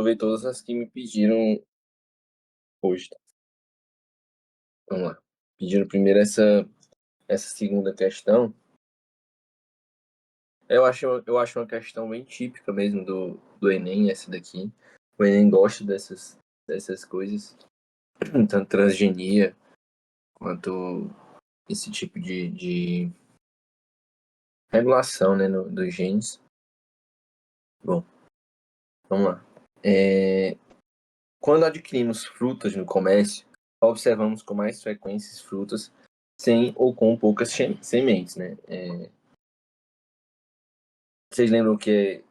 ver todas as que me pediram hoje. Vamos lá. Pediram primeiro essa segunda questão. Eu acho uma questão bem típica mesmo do Enem, essa daqui. O Enem gosta dessas coisas, tanto transgenia quanto esse tipo de regulação, né, dos genes. Bom, vamos lá. Quando adquirimos frutas no comércio, observamos com mais frequência frutas sem ou com poucas sementes, né? Vocês lembram que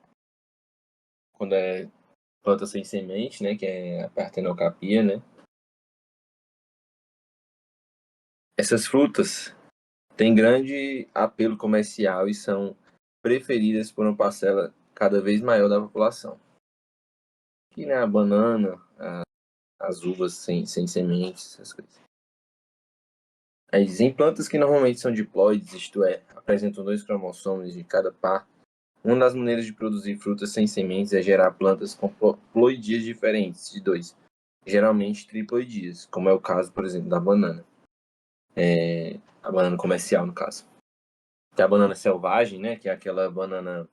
quando é planta sem semente, né, que é a partenocapia, né? Essas frutas têm grande apelo comercial e são preferidas por uma parcela cada vez maior da população. Que, né, a banana, as uvas sem sementes, essas coisas. Aí dizem plantas que normalmente são diploides, isto é, apresentam 2 cromossomos de cada par. Uma das maneiras de produzir frutas sem sementes é gerar plantas com ploidias diferentes, de 2, geralmente triploidias, como é o caso, por exemplo, da banana. A banana comercial, no caso. Tem a banana selvagem, né, que é aquela banana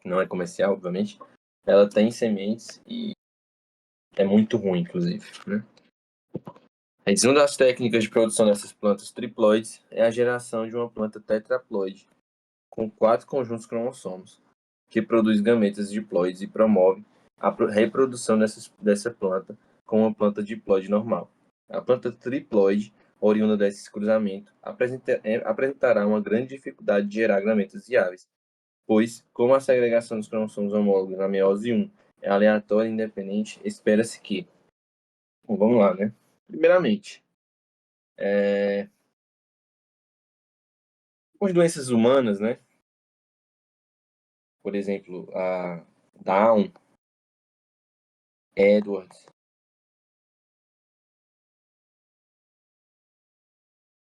que não é comercial, obviamente. Ela tem sementes e é muito ruim, inclusive, né? Uma das técnicas de produção dessas plantas triploides é a geração de uma planta tetraploide, com 4 conjuntos cromossomos, que produz gametas diploides e promove a reprodução dessa planta com uma planta diploide normal. A planta triploide, oriunda desse cruzamento, apresentará uma grande dificuldade de gerar gametas viáveis, pois, como a segregação dos cromossomos homólogos na meiose 1 é aleatória e independente, espera-se que... Bom, vamos lá, né? Primeiramente, com doenças humanas, né? Por exemplo, a Down, Edwards,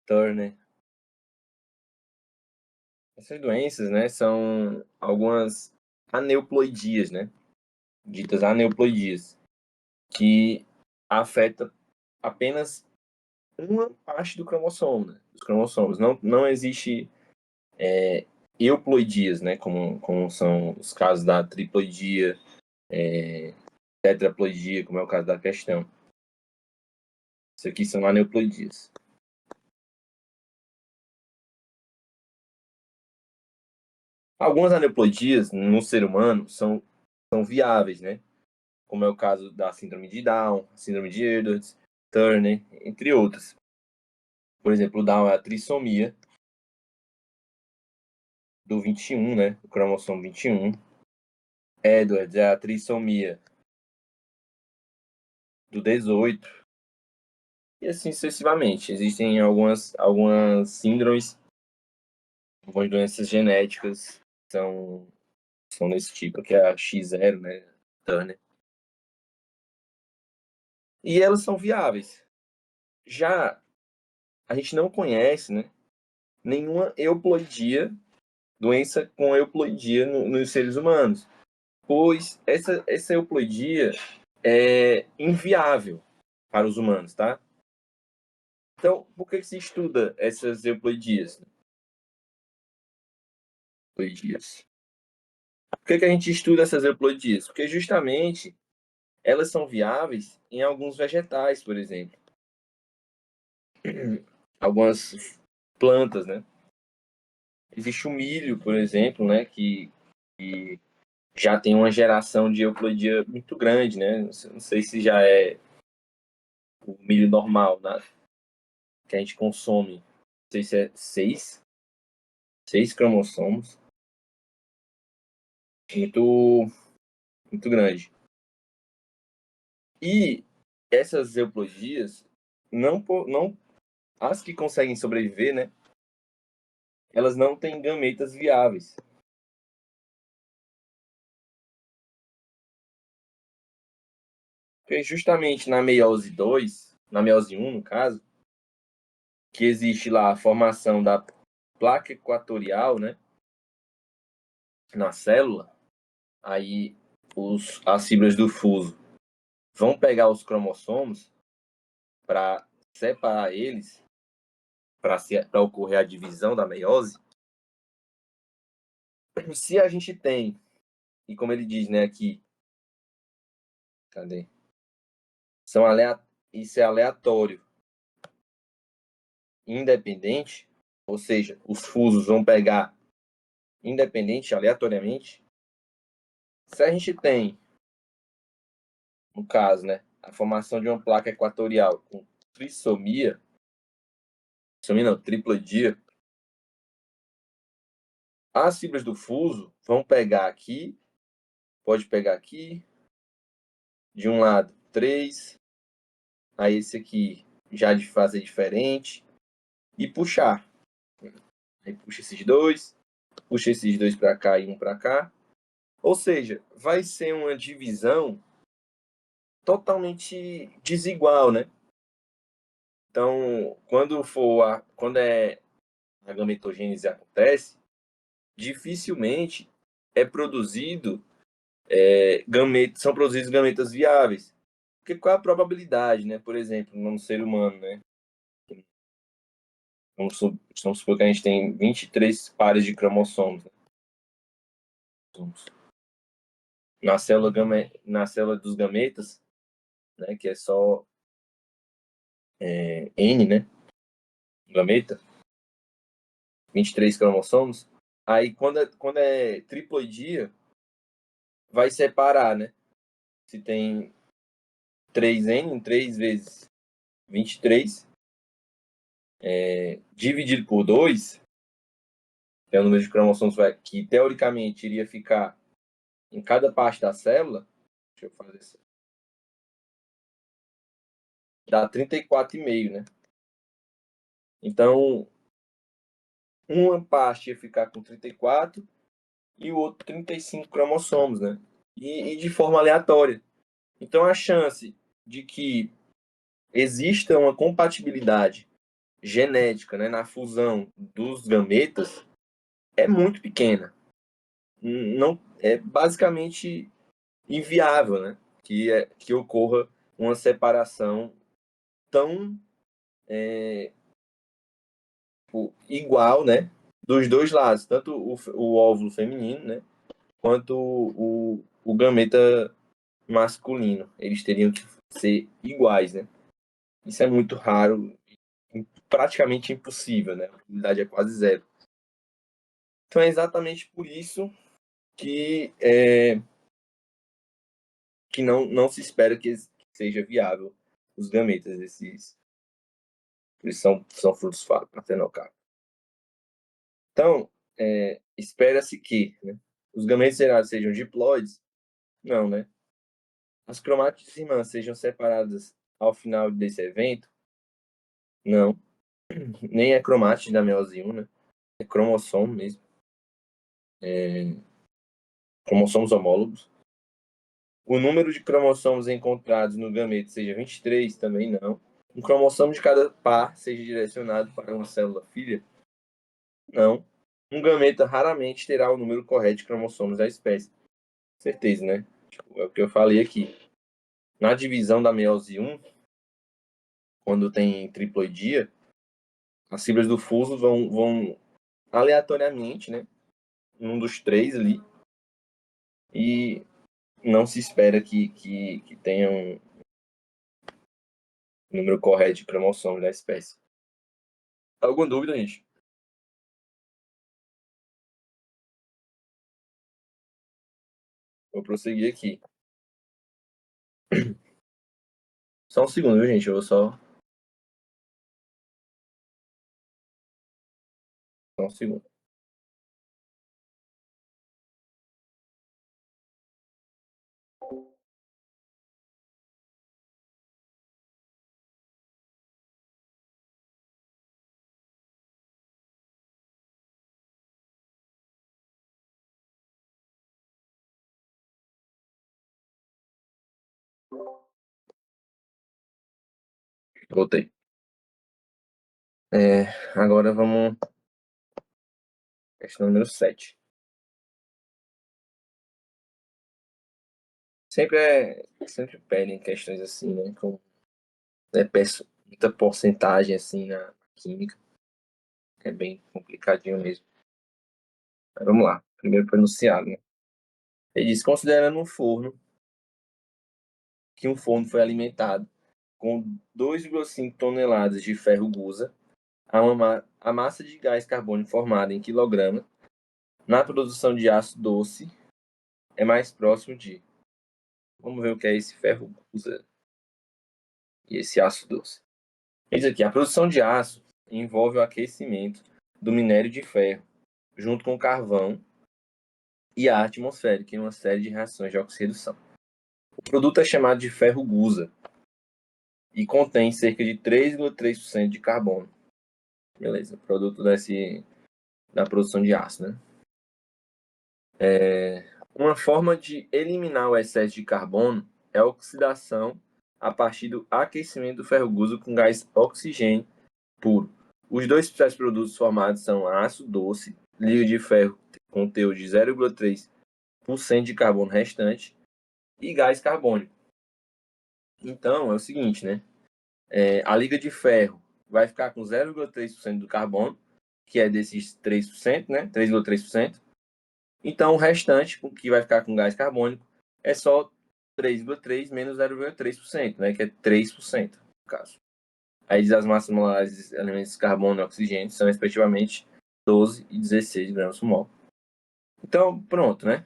Turner. Essas doenças, né, são algumas aneuploidias, né? Ditas aneuploidias, que afeta apenas uma parte do cromossomo, né? Dos cromossomos. Não existe euploidias, né? Como são os casos da triploidia, tetraploidia, como é o caso da questão. Isso aqui são aneuploidias. Algumas aneuploidias no ser humano são viáveis, né? Como é o caso da síndrome de Down, síndrome de Edwards, Turner, entre outras. Por exemplo, o Down é a trissomia do 21, né? O cromossomo 21. Edwards é a trissomia do 18. E assim sucessivamente. Existem algumas síndromes, algumas doenças genéticas que são desse tipo, que é a X0, né? Turner. E elas são viáveis. Já a gente não conhece, né, nenhuma euploidia, doença com euploidia nos seres humanos, pois essa euploidia é inviável para os humanos, tá? Então, por que se estuda essas euploidias? Euploidias. Por que a gente estuda essas euploidias? Porque justamente elas são viáveis em alguns vegetais, por exemplo. Algumas plantas, né? Existe o milho, por exemplo, né? Que já tem uma geração de euploidia muito grande, né? Não sei se já é o milho normal, né? Que a gente consome. Não sei se é seis cromossomos. Muito, muito grande. E essas euploidias, não, as que conseguem sobreviver, né? Elas não têm gametas viáveis. Porque justamente na meiose 2, na meiose 1, no caso, que existe lá a formação da placa equatorial, né? Na célula, aí as fibras do fuso vão pegar os cromossomos para separar eles, para ocorrer a divisão da meiose. Se a gente tem, e como ele diz, né, aqui, cadê? Isso é aleatório, independente, ou seja, os fusos vão pegar independente, aleatoriamente. Se a gente tem, no caso, né, a formação de uma placa equatorial com trissomia não, triploidia, as fibras do fuso vão pegar aqui, pode pegar aqui, de um lado 3, aí esse aqui já de fazer diferente, e puxar. Aí puxa esses dois para cá e um para cá. Ou seja, vai ser uma divisão totalmente desigual, né? Então, quando a gametogênese acontece, dificilmente é produzido são produzidos gametas viáveis. Porque qual é a probabilidade, né? Por exemplo, num ser humano, né? Vamos supor que a gente tem 23 pares de cromossomos. Né? Na célula dos gametas, né? Que é só N, né? Gameta, 23 cromossomos. Aí, quando é triploidia, vai separar, né? Se tem 3N, 3 vezes 23, dividido por 2, que é o número de cromossomos que teoricamente iria ficar em cada parte da célula, deixa eu fazer isso, dá 34,5, né? Então, uma parte ia ficar com 34 e o outro 35 cromossomos, né? E de forma aleatória. Então, a chance de que exista uma compatibilidade genética, né, na fusão dos gametas é muito pequena. Não é basicamente inviável, né, que ocorra uma separação tão igual, né, dos dois lados, tanto o óvulo feminino, né, quanto o gameta masculino. Eles teriam que ser iguais, né? Isso é muito raro, praticamente impossível, né? A probabilidade é quase zero. Então é exatamente por isso que que não se espera que seja viável os gametas, eles são frutos partenocápicos. Então, espera-se que, né, os gametas gerados sejam diploides. Não, né? As cromátides irmãs sejam separadas ao final desse evento. Não. Nem é cromátide da meiose 1, né? É cromossomo mesmo. Cromossomos homólogos. O número de cromossomos encontrados no gamete seja 23, também não. Um cromossomo de cada par seja direcionado para uma célula filha? Não. Um gameta raramente terá o número correto de cromossomos da espécie. Certeza, né? Tipo, é o que eu falei aqui. Na divisão da meiose 1, quando tem triploidia, as fibras do fuso vão aleatoriamente, né? Um dos três ali. E não se espera que tenha um número correto de cromossomos da espécie. Alguma dúvida, gente? Vou prosseguir aqui. Só um segundo, viu, gente? Eu vou só. Só um segundo. Voltei. Agora vamos. Questão número 7. sempre pedem questões assim, né? Com muita porcentagem assim na química. É bem complicadinho mesmo. Mas vamos lá. Primeiro para enunciado, né? Ele diz, considerando que um forno foi alimentado com 2,5 toneladas de ferro gusa, a massa de gás carbônico formada em quilogramas na produção de aço doce é mais próximo de. Vamos ver o que é esse ferro gusa e esse aço doce. Diz aqui, a produção de aço envolve o aquecimento do minério de ferro junto com o carvão e ar atmosférico em uma série de reações de oxirredução. O produto é chamado de ferro gusa e contém cerca de 3,3% de carbono. Beleza, produto da produção de aço, né? Uma forma de eliminar o excesso de carbono é a oxidação a partir do aquecimento do ferro gusa com gás oxigênio puro. Os dois principais produtos formados são aço doce, liga de ferro com teor de 0,3% de carbono restante e gás carbônico. Então, é o seguinte, né? A liga de ferro vai ficar com 0,3% do carbono, que é desses 3%, né? 3,3%. Então, o restante, que vai ficar com gás carbônico, é só 3,3 menos 0,3%, né? Que é 3%, no caso. Aí diz as massas molares dos elementos carbono e oxigênio são, respectivamente, 12 e 16 gramas por mol. Então, pronto, né?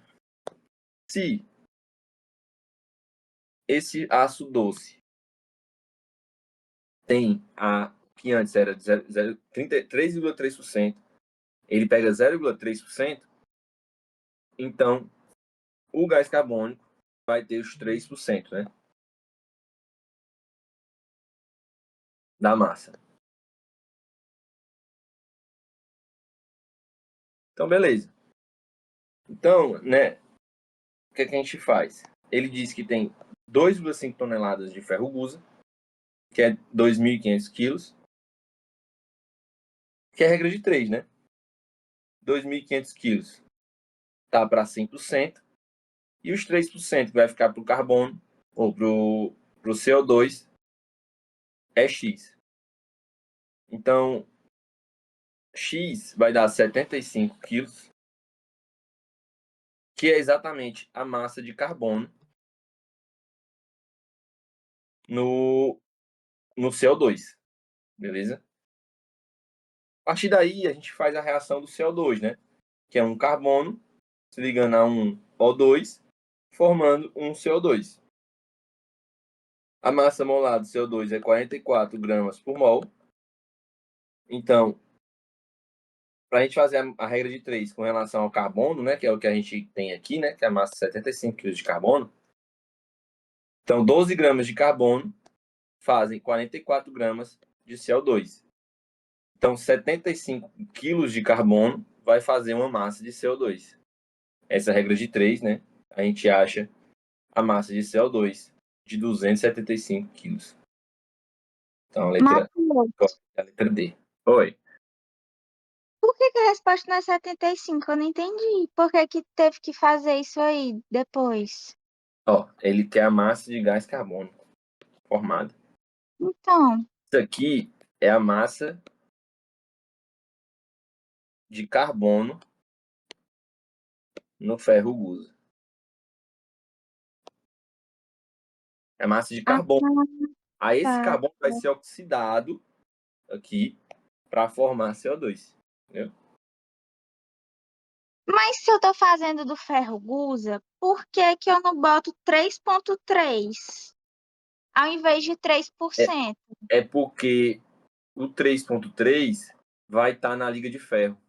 Se esse aço doce tem que antes era 3,3%, ele pega 0,3%, então o gás carbônico vai ter os 3%, né? Da massa. Então, beleza. Então, né, o que a gente faz? Ele diz que tem 2,5 toneladas de ferro gusa, que é 2.500 quilos, que é a regra de 3, né? 2.500 quilos tá para 100%, e os 3% que vai ficar para o carbono, ou para o CO2, é X. Então, X vai dar 75 quilos, que é exatamente a massa de carbono no CO2, beleza? A partir daí, a gente faz a reação do CO2, né? Que é um carbono se ligando a um O2, formando um CO2. A massa molar do CO2 é 44 gramas por mol. Então, para a gente fazer a regra de 3 com relação ao carbono, né, que é o que a gente tem aqui, né, que é a massa de 75 kg de carbono. Então, 12 gramas de carbono fazem 44 gramas de CO2. Então, 75 quilos de carbono vai fazer uma massa de CO2. Essa é a regra de 3, né? A gente acha a massa de CO2 de 275 quilos. Então, Matheus, a letra D. Oi. por que que a resposta não é 75? Eu não entendi. Por que que teve que fazer isso aí depois? Ó, ele quer a massa de gás carbônico formada. Então, Isso aqui é a massa de carbono no ferro gusa. É massa de ah, carbono. Aí esse tá. carbono vai ser oxidado aqui para formar CO2. Entendeu? Mas se eu tô fazendo do ferro gusa, por que que eu não boto 3,3 ao invés de É, 3%? é porque o 3,3 vai estar na liga de ferro.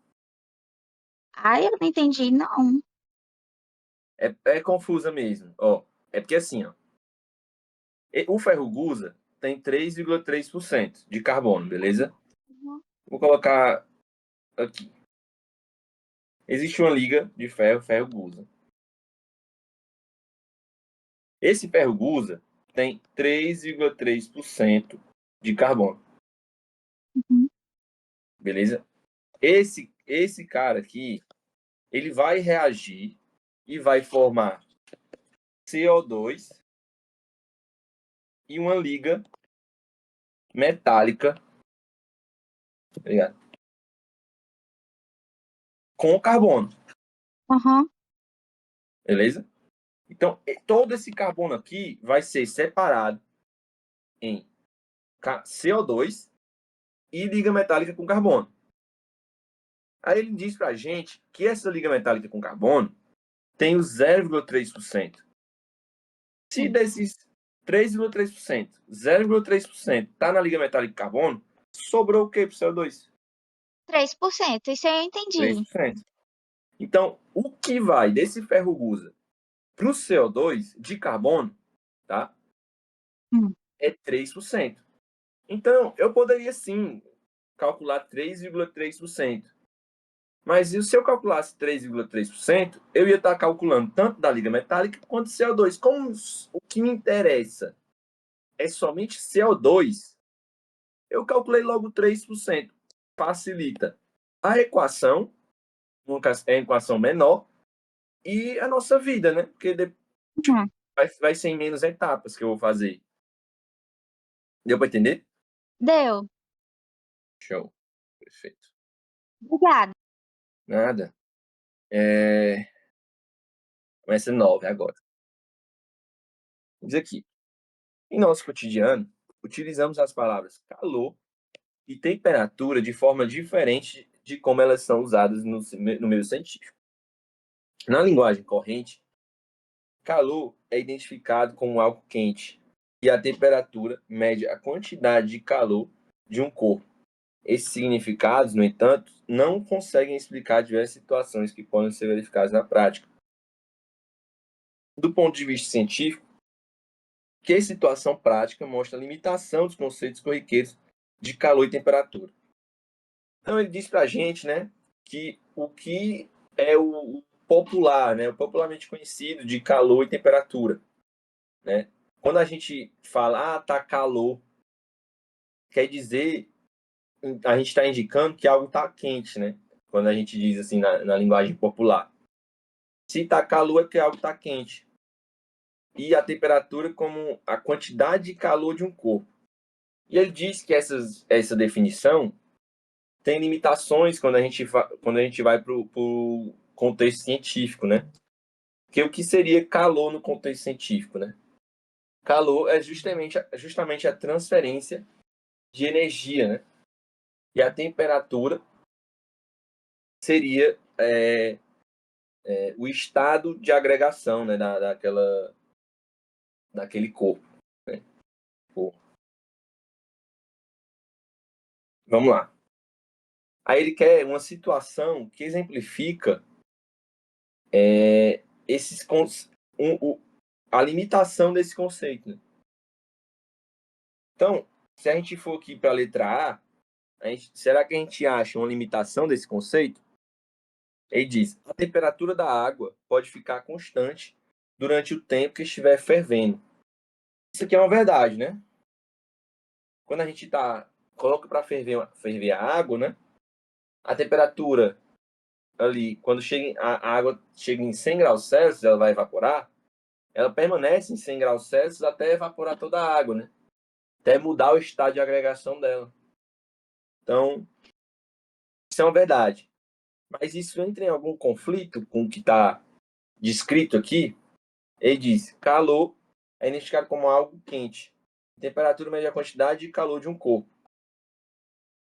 Ai, eu não entendi, não. É confusa mesmo. Ó, é porque assim, ó, o ferro gusa tem 3,3% de carbono, beleza? Uhum. Vou colocar aqui. Existe uma liga de ferro, ferro gusa. Esse ferro gusa tem 3,3% de carbono, Uhum. beleza? Esse cara aqui, ele vai reagir e vai formar CO2 e uma liga metálica, tá ligado? Com carbono, Aham. beleza? Então, todo esse carbono aqui vai ser separado em CO2 e liga metálica com carbono. Aí ele diz pra gente que essa liga metálica com carbono tem o 0,3%. Se Sim. desses 3,3%, 0,3% está na liga metálica de carbono, sobrou o que para o CO2? 3%. Isso aí eu entendi. 3%. Então, o que vai desse ferro gusa para o CO2 de carbono, tá? Hum. É 3%. Então, eu poderia sim calcular 3,3%. Mas se eu calculasse 3,3%, eu ia estar calculando tanto da liga metálica quanto CO2. Como o que me interessa é somente CO2, eu calculei logo 3%. Facilita a equação, é a equação menor, e a nossa vida, né? Porque Uhum. vai ser em menos etapas que eu vou fazer. Deu para entender? Deu. Show. Perfeito. Obrigada. Nada. Começa 9 agora. Diz aqui. Em nosso cotidiano, utilizamos as palavras calor e temperatura de forma diferente de como elas são usadas no meio científico. Na linguagem corrente, calor é identificado como algo quente e a temperatura mede a quantidade de calor de um corpo. Esses significados, no entanto, não conseguem explicar diversas situações que podem ser verificadas na prática. Do ponto de vista científico, que a situação prática mostra a limitação dos conceitos corriqueiros de calor e temperatura. Então ele diz para a gente, né, que o que é o popular, né, o popularmente conhecido de calor e temperatura, né? Quando a gente fala, tá calor, quer dizer, a gente está indicando que algo está quente, né? Quando a gente diz assim na linguagem popular. Se tá calor é porque algo está quente. E a temperatura como a quantidade de calor de um corpo. E ele diz que essa definição tem limitações quando a gente vai para o contexto científico, né? Porque o que seria calor no contexto científico, né? Calor é justamente a transferência de energia, né? E a temperatura seria o estado de agregação, né, daquele corpo. Né? Vamos lá. Aí ele quer uma situação que exemplifica esses a limitação desse conceito. Né? Então, se a gente for aqui para a letra será que a gente acha uma limitação desse conceito? Ele diz: a temperatura da água pode ficar constante durante o tempo que estiver fervendo. Isso aqui é uma verdade, né? Quando a gente coloca para ferver a água, né? A temperatura ali, quando a água chega em 100 graus Celsius, ela vai evaporar, ela permanece em 100 graus Celsius até evaporar toda a água, né? Até mudar o estado de agregação dela. Então, isso é uma verdade. Mas isso entra em algum conflito com o que está descrito aqui? Ele diz: calor é identificado como algo quente. Temperatura mede a quantidade de calor de um corpo.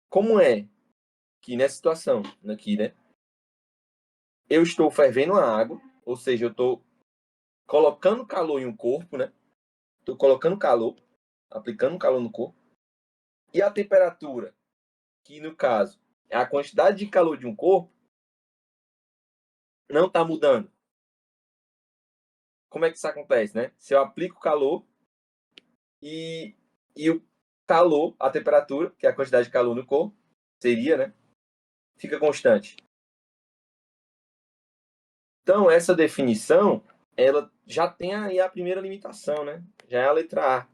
Como é que nessa situação, aqui, né? Eu estou fervendo a água, ou seja, eu estou colocando calor em um corpo, né? Estou colocando calor, aplicando calor no corpo. E a temperatura, que no caso é a quantidade de calor de um corpo, não está mudando. Como é que isso acontece, né? Se eu aplico calor e o calor, a temperatura, que é a quantidade de calor no corpo, seria, né? Fica constante. Então, essa definição, ela já tem aí a primeira limitação, né? Já é a letra A.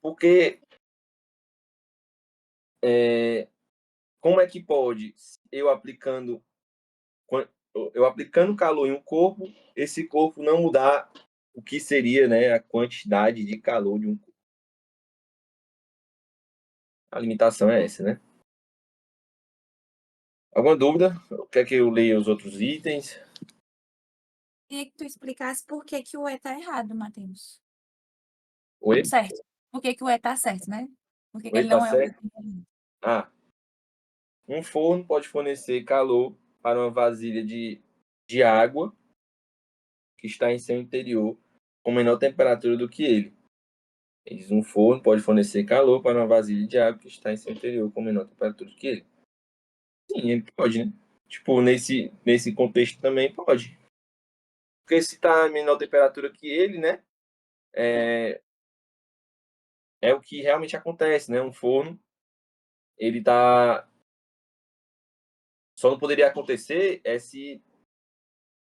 Porque como é que pode eu aplicando eu aplicando calor em um corpo, esse corpo não mudar o que seria, né, a quantidade de calor de um corpo. A limitação é essa, né? Alguma dúvida? Quer que eu leia os outros itens? Queria que tu explicasse por que que o E tá errado, Matheus. Oi? Certo. Por que que o E tá certo, né? Por que que Oi, ele tá não é o certo? item. Ah, um forno pode fornecer calor para uma vasilha de água que está em seu interior com menor temperatura do que ele. Diz, um forno pode fornecer calor para uma vasilha de água que está em seu interior com menor temperatura do que ele. Sim, ele pode, né? Tipo, nesse contexto também pode. Porque se está em menor temperatura que ele, né? É o que realmente acontece, né? Um forno, ele tá. Só não poderia acontecer se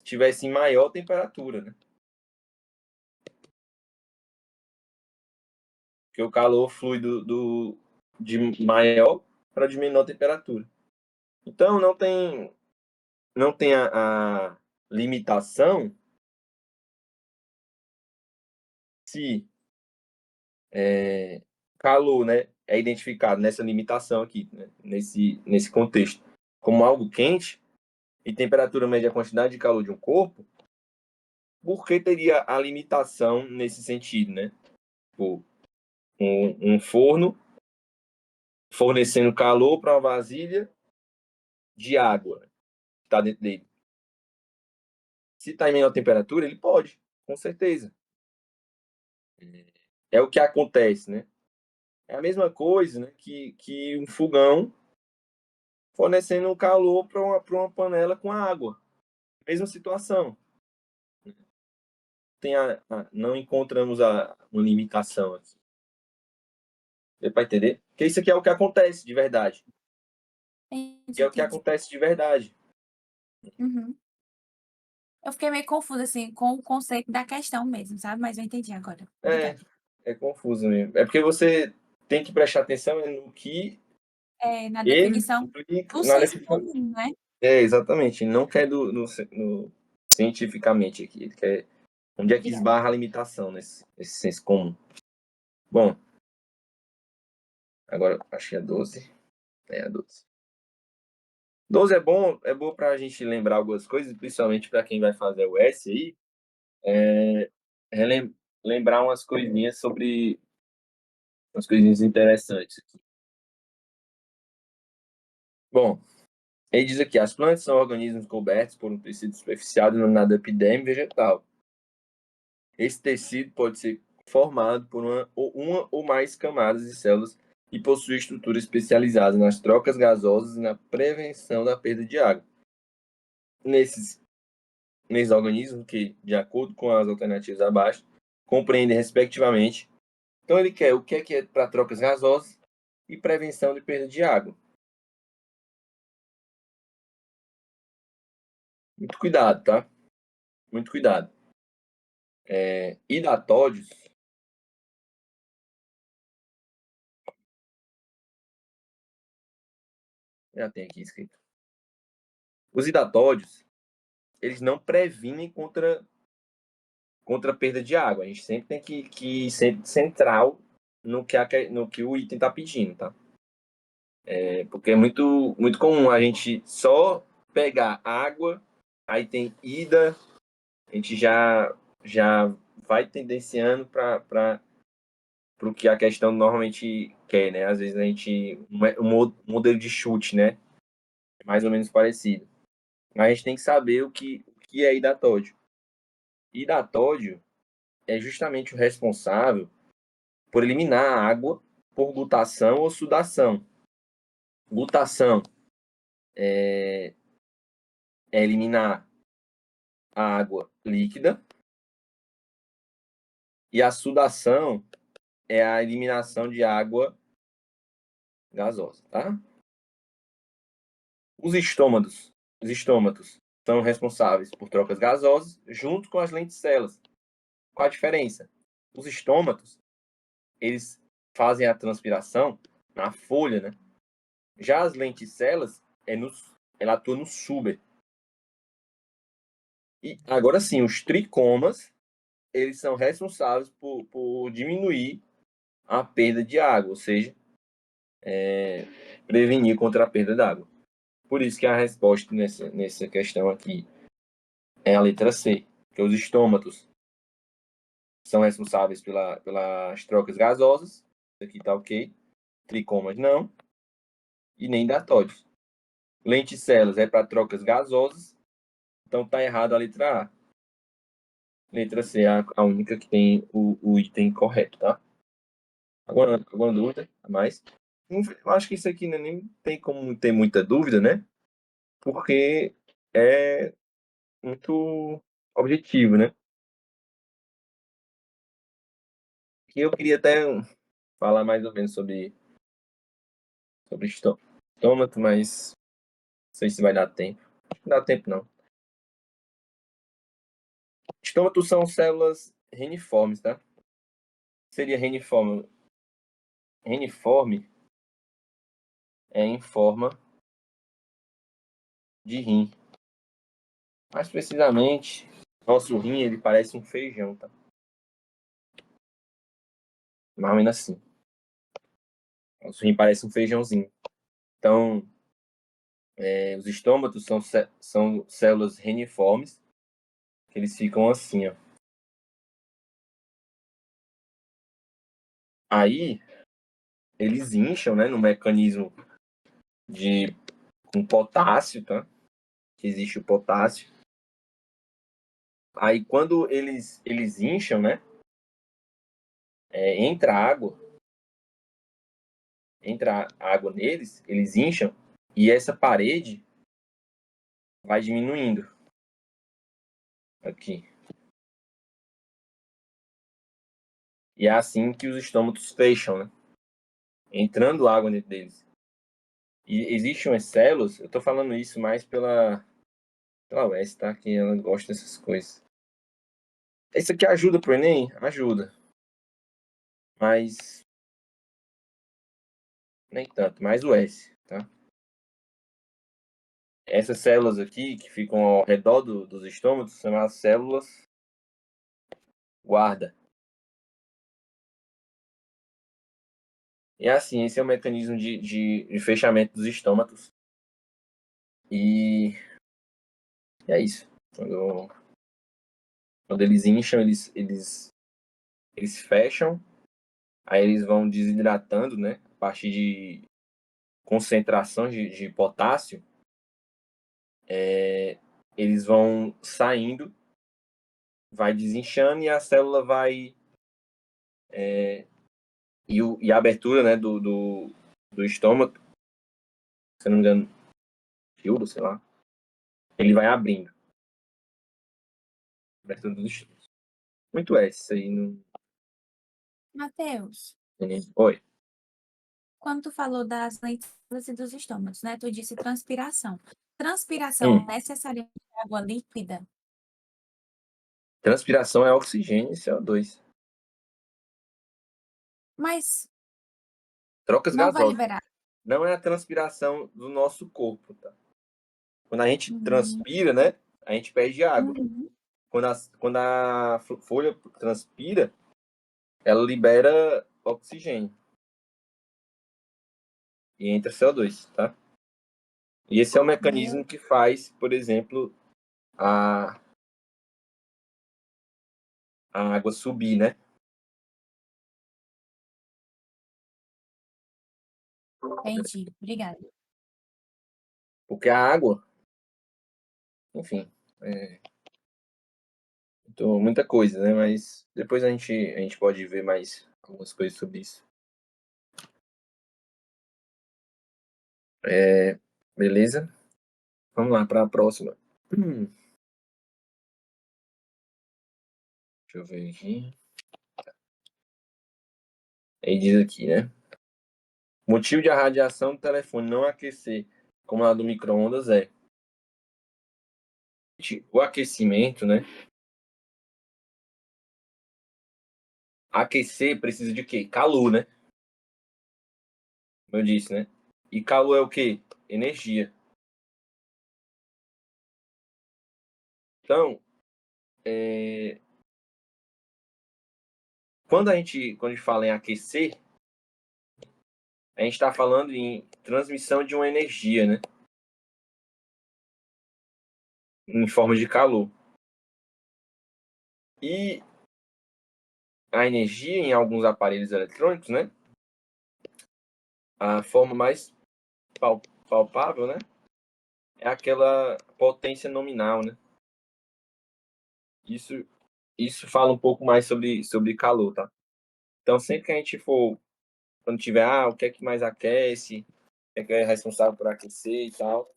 tivesse em maior temperatura, né? Porque o calor flui de maior para de menor temperatura. Então não tem a limitação se calor, né, é identificado nessa limitação aqui, né, nesse contexto, como algo quente e temperatura média é a quantidade de calor de um corpo, por que teria a limitação nesse sentido, né? Tipo, um forno fornecendo calor para uma vasilha de água que está dentro dele. Se está em menor temperatura, ele pode, com certeza. É o que acontece, né? É a mesma coisa, né, que um fogão fornecendo calor para uma panela com água. Mesma situação. Não encontramos uma limitação aqui. Deu para entender? Porque isso aqui é o que acontece de verdade. Entendi, Que é o que entendi. acontece de verdade. Uhum. Eu fiquei meio confusa, assim, com o conceito da questão mesmo, sabe? Mas eu entendi agora. É, Obrigada. é confuso mesmo. É porque você tem que prestar atenção no que É, na ele definição explica do na senso definição. comum, né? É, exatamente. Não quer cientificamente aqui. Ele quer onde é que Obrigada. esbarra a limitação nesse senso comum. Bom, agora acho que é 12. É a 12. 12 é bom para a gente lembrar algumas coisas, principalmente para quem vai fazer o S aí, é, lembrar umas coisinhas interessantes aqui. Bom, ele diz aqui, as plantas são organismos cobertos por um tecido superficial denominado epidérmie vegetal. Esse tecido pode ser formado por uma ou mais camadas de células e possui estrutura especializada nas trocas gasosas e na prevenção da perda de água. Nesses organismos que, de acordo com as alternativas abaixo, compreendem respectivamente. Então ele quer o que é para trocas gasosas e prevenção de perda de água. Muito cuidado, tá? Muito cuidado. Hidatódios, já tem aqui escrito. Os hidatódios, eles não previnem contra a perda de água. A gente sempre tem que ir sempre central no que o item está pedindo, tá? Porque é muito, muito comum a gente só pegar água, aí tem ida, a gente já vai tendenciando para o que a questão normalmente quer, né? Às vezes a gente. Um modelo de chute, né? É mais ou menos parecido. Mas a gente tem que saber o que é hidatódio. Hidatódio é justamente o responsável por eliminar a água por glutação ou sudação. Glutação é eliminar a água líquida e a sudação é a eliminação de água gasosa, tá? Os estômatos são responsáveis por trocas gasosas junto com as lenticelas. Qual a diferença? Os estômatos, eles fazem a transpiração na folha, né? Já as lenticelas, ela atua no suber. E agora sim, os tricomas, eles são responsáveis por diminuir a perda de água, ou seja, prevenir contra a perda d'água. Por isso que a resposta nessa questão aqui é a letra C, que os estômatos são responsáveis pelas trocas gasosas, isso aqui tá ok, tricomas não, e nem datóides. Lenticelas é para trocas gasosas, então tá errado a letra A. Letra C é a única que tem o item correto, tá? Alguma dúvida a mais? Eu acho que isso aqui nem tem como ter muita dúvida, né? Porque é muito objetivo, né? E eu queria até falar mais ou menos sobre estômago, mas não sei se vai dar tempo. Não dá tempo, não. Estômatos são células reniformes, tá? Seria reniforme. Reniforme é em forma de rim. Mais precisamente, nosso rim, ele parece um feijão, tá? Mais ou menos assim. Nosso rim parece um feijãozinho. Então, os estômatos são células reniformes, que eles ficam assim, ó. Aí, eles incham, né, no mecanismo com potássio, tá? Que existe o potássio. Aí, quando eles incham, né, entra água neles, eles incham, e essa parede vai diminuindo aqui. E é assim que os estômatos fecham, né? Entrando água dentro deles. E existem umas células, eu tô falando isso mais pela Wes, tá? Que ela gosta dessas coisas. Isso aqui ajuda pro Enem? Ajuda. Mas nem tanto, mais o S, tá? Essas células aqui, que ficam ao redor dos estômatos, são as células guarda. E assim, esse é o mecanismo de fechamento dos estômatos. E é isso. Quando eles incham, eles fecham, aí eles vão desidratando, né? A partir de concentração de potássio, eles vão saindo, vai desinchando e a célula vai. E a abertura, né, do estômago, se eu não me engano, fio, sei lá, ele vai abrindo. Abertura do estômago. Muito é isso aí. Não... Matheus, Oi. quando tu falou das lentes e dos estômagos, né? Tu disse transpiração. Transpiração é necessariamente água líquida? Transpiração é oxigênio e CO2. Mas Trocas não vai gasosas. liberar. Não é a transpiração do nosso corpo, tá? Quando a gente Uhum. transpira, né? A gente perde água. Uhum. Quando a folha transpira, ela libera oxigênio. E entra CO2, tá? E esse é o mecanismo que faz, por exemplo, a água subir, né? Entendi. Obrigada. Porque a água, enfim, muita coisa, né? Mas depois a gente pode ver mais algumas coisas sobre isso. Beleza? Vamos lá para a próxima. Deixa eu ver aqui. Ele diz aqui, né? O motivo de a radiação do telefone não aquecer como a do micro-ondas é o aquecimento, né? Aquecer precisa de quê? Calor, né? Como eu disse, né? E calor é o quê? Energia. Então, quando a gente fala em aquecer, a gente está falando em transmissão de uma energia, né? Em forma de calor. E a energia em alguns aparelhos eletrônicos, né? A forma mais palpável, né? É aquela potência nominal, né? Isso fala um pouco mais sobre calor, tá? Então, sempre que a gente for, quando tiver, o que é que mais aquece, o que é responsável por aquecer e tal,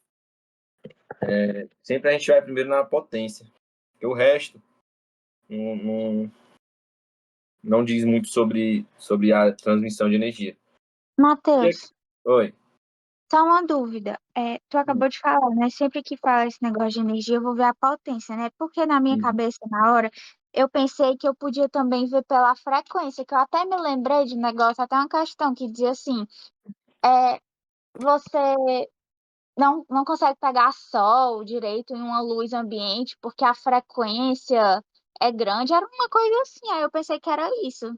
sempre a gente vai primeiro na potência. Porque o resto não diz muito sobre a transmissão de energia. Matheus, Oi. só uma dúvida. Tu acabou de falar, né? Sempre que fala esse negócio de energia, eu vou ver a potência, né? Porque na minha cabeça, na hora, eu pensei que eu podia também ver pela frequência, que eu até me lembrei de um negócio, até uma questão que dizia assim, você não consegue pegar sol direito em uma luz ambiente porque a frequência é grande. Era uma coisa assim, aí eu pensei que era isso.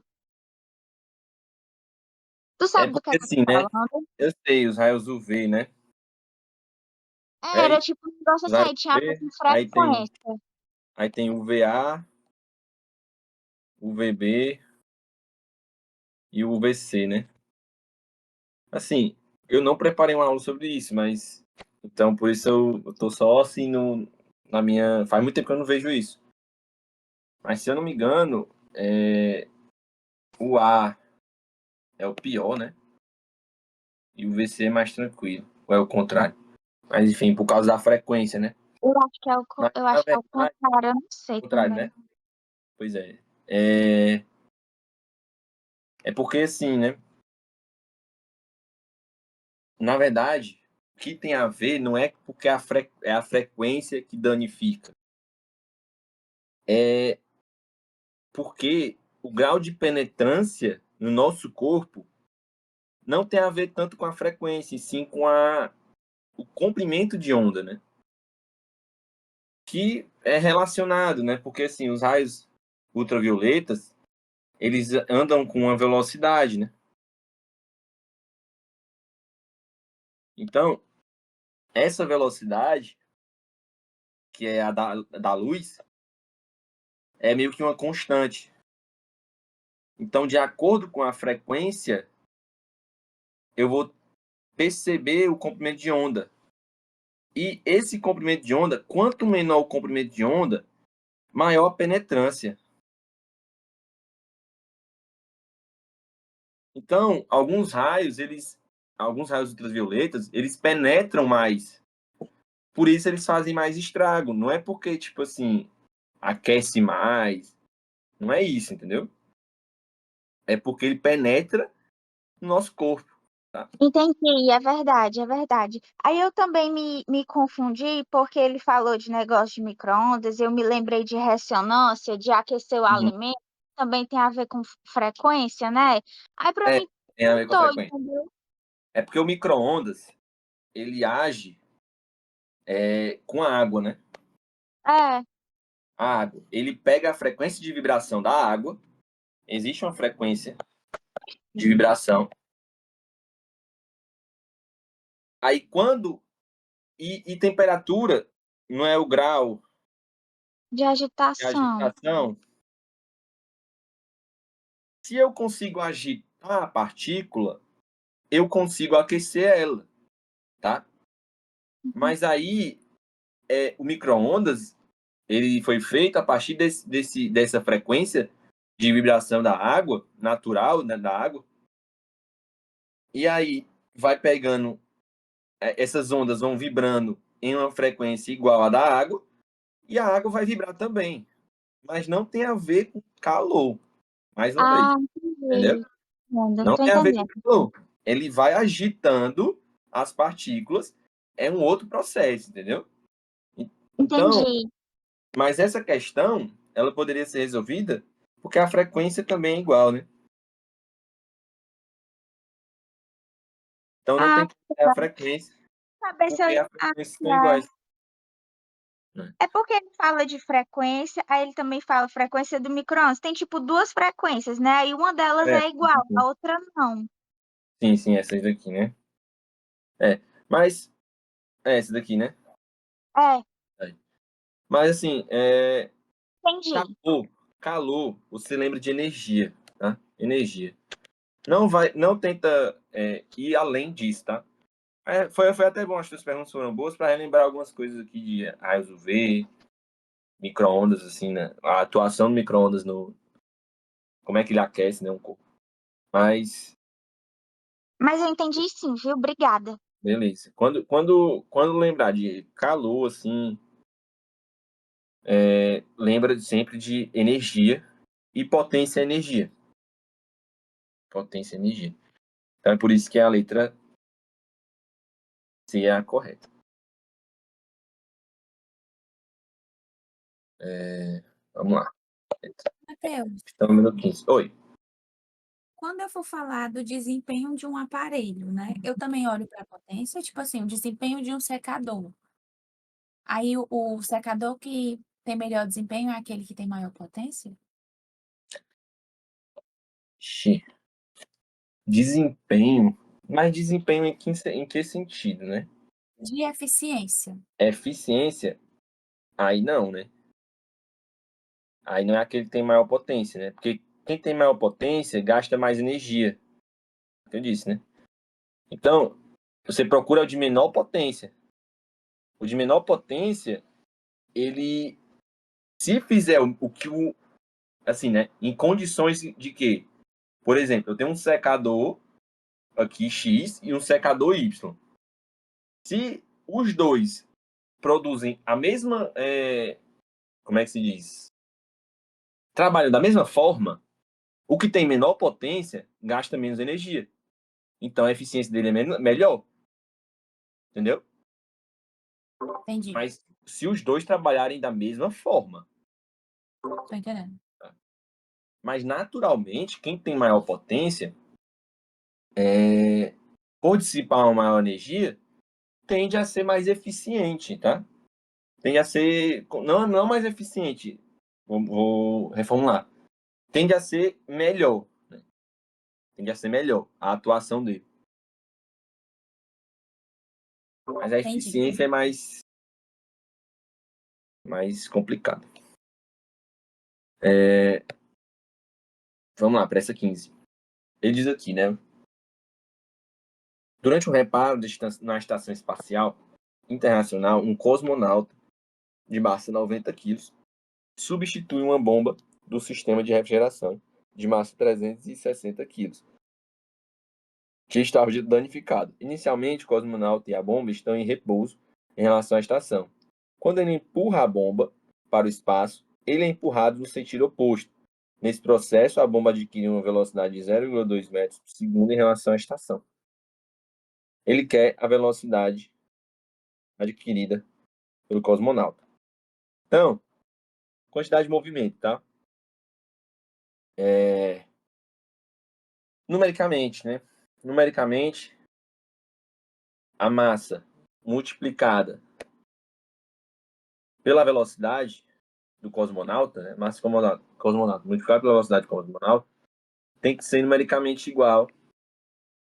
Tu É sabe do que porque eu tô assim, né? falando? Eu sei, os raios UV, né? É Era isso, tipo um negócio os assim, raios aí tinha a ver UV, com frequência. aí tem UVA, UVB e o UVC, né? Assim, eu não preparei uma aula sobre isso, mas então por isso eu tô só assim na minha. Faz muito tempo que eu não vejo isso. Mas se eu não me engano, o A é o pior, né? E o VC é mais tranquilo. Ou é o contrário. Mas enfim, por causa da frequência, né? Eu acho que é o, Mas, eu na acho que é o verdade, contrário, eu não sei o contrário, também. né? Pois é. É porque assim, né? Na verdade, o que tem a ver não é porque é a frequência que danifica. É porque o grau de penetrância no nosso corpo não tem a ver tanto com a frequência, e sim com o comprimento de onda, né? Que é relacionado, né? Porque assim, os raios ultravioletas, eles andam com uma velocidade, né? Então, essa velocidade, que é a da luz, é meio que uma constante. Então, de acordo com a frequência, eu vou perceber o comprimento de onda. E esse comprimento de onda, quanto menor o comprimento de onda, maior a penetrância. Então, alguns raios ultravioletas, eles penetram mais. Por isso eles fazem mais estrago. Não é porque, tipo assim, aquece mais. Não é isso, entendeu? É porque ele penetra no nosso corpo. Tá? Entendi, é verdade, é verdade. Aí eu também me confundi porque ele falou de negócio de micro-ondas, eu me lembrei de ressonância, de aquecer o Uhum. alimento, também tem a ver com frequência, né? Aí pra É, mim, tem a ver com a tô, frequência. entendeu? É porque o micro-ondas, ele age com a água, né? É, A água. Ele pega a frequência de vibração da água. Existe uma frequência de vibração. Aí quando. E temperatura não é o grau de de agitação. agitação. Se eu consigo agitar a partícula, eu consigo aquecer ela, tá? Uhum. Mas aí, o micro-ondas, ele foi feito a partir dessa frequência de vibração da água, natural, né, da água, e aí vai pegando, essas ondas vão vibrando em uma frequência igual à da água, e a água vai vibrar também, mas não tem a ver com calor, mais uma vez, Ah, entendeu? entendi. Entendo, Não tô tem a ver com entendendo. calor. Ele vai agitando as partículas, é um outro processo, entendeu? Então, Entendi. mas essa questão, ela poderia ser resolvida porque a frequência também é igual, né? Então não Ah, tem que ter a frequência, saber se eu. porque as Ah, frequências são iguais. É porque ele fala de frequência, aí ele também fala frequência do micro-ondas. Tem, tipo, 2 frequências, né, aí uma delas É, é igual, a outra não. sim, essas daqui, né? Mas, essa daqui, né? É, É. Mas, assim, entendi. calor, você lembra de energia, tá? Energia. Não tenta ir além disso, tá? Foi até bom, as tuas perguntas foram boas para relembrar algumas coisas aqui de raios UV, micro-ondas, assim, né? A atuação do micro-ondas no... Como é que ele aquece, né, um corpo. Mas, Mas eu entendi sim, viu? Obrigada. beleza. Quando lembrar de calor, assim, lembra sempre de energia e potência é energia. Potência é energia. Então é por isso que a letra C é a correta. Vamos lá. Matheus, Então, número 15. Oi. quando eu for falar do desempenho de um aparelho, né? Eu também olho para a potência, tipo assim, o desempenho de um secador. Aí o secador que tem melhor desempenho é aquele que tem maior potência? Xi. Desempenho. Mas desempenho em que sentido, né? De eficiência. Eficiência, aí não, né? Aí não é aquele que tem maior potência, né? Porque quem tem maior potência gasta mais energia, que eu disse, né? Então, você procura o de menor potência. O de menor potência, ele, se fizer o que o, assim, né? Em condições de que, por exemplo, eu tenho um secador aqui X e um secador Y. Se os dois produzem a mesma, como é que se diz? Trabalham da mesma forma, o que tem menor potência gasta menos energia. Então a eficiência dele é melhor, entendeu? Entendi. Mas se os dois trabalharem da mesma forma, Tô entendendo. mas naturalmente quem tem maior potência, por dissipar uma maior energia, tende a ser mais eficiente, tá? Tende a ser não mais eficiente. Vou reformular. Tende a ser melhor, né? Tende a ser melhor a atuação dele. Mas a Entendi. eficiência é mais complicada. Vamos lá, para essa 15. Ele diz aqui, né? Durante um reparo na Estação Espacial Internacional, um cosmonauta de massa 90 quilos substitui uma bomba do sistema de refrigeração de massa 360 quilos, que estava danificado. Inicialmente, o cosmonauta e a bomba estão em repouso em relação à estação. Quando ele empurra a bomba para o espaço, ele é empurrado no sentido oposto. Nesse processo, a bomba adquire uma velocidade de 0,2 metros por segundo em relação à estação. Ele quer a velocidade adquirida pelo cosmonauta. Então, quantidade de movimento, tá? Numericamente, né? Numericamente, a massa multiplicada pela velocidade do cosmonauta, né? Massa cosmonauta multiplicada pela velocidade do cosmonauta, tem que ser numericamente igual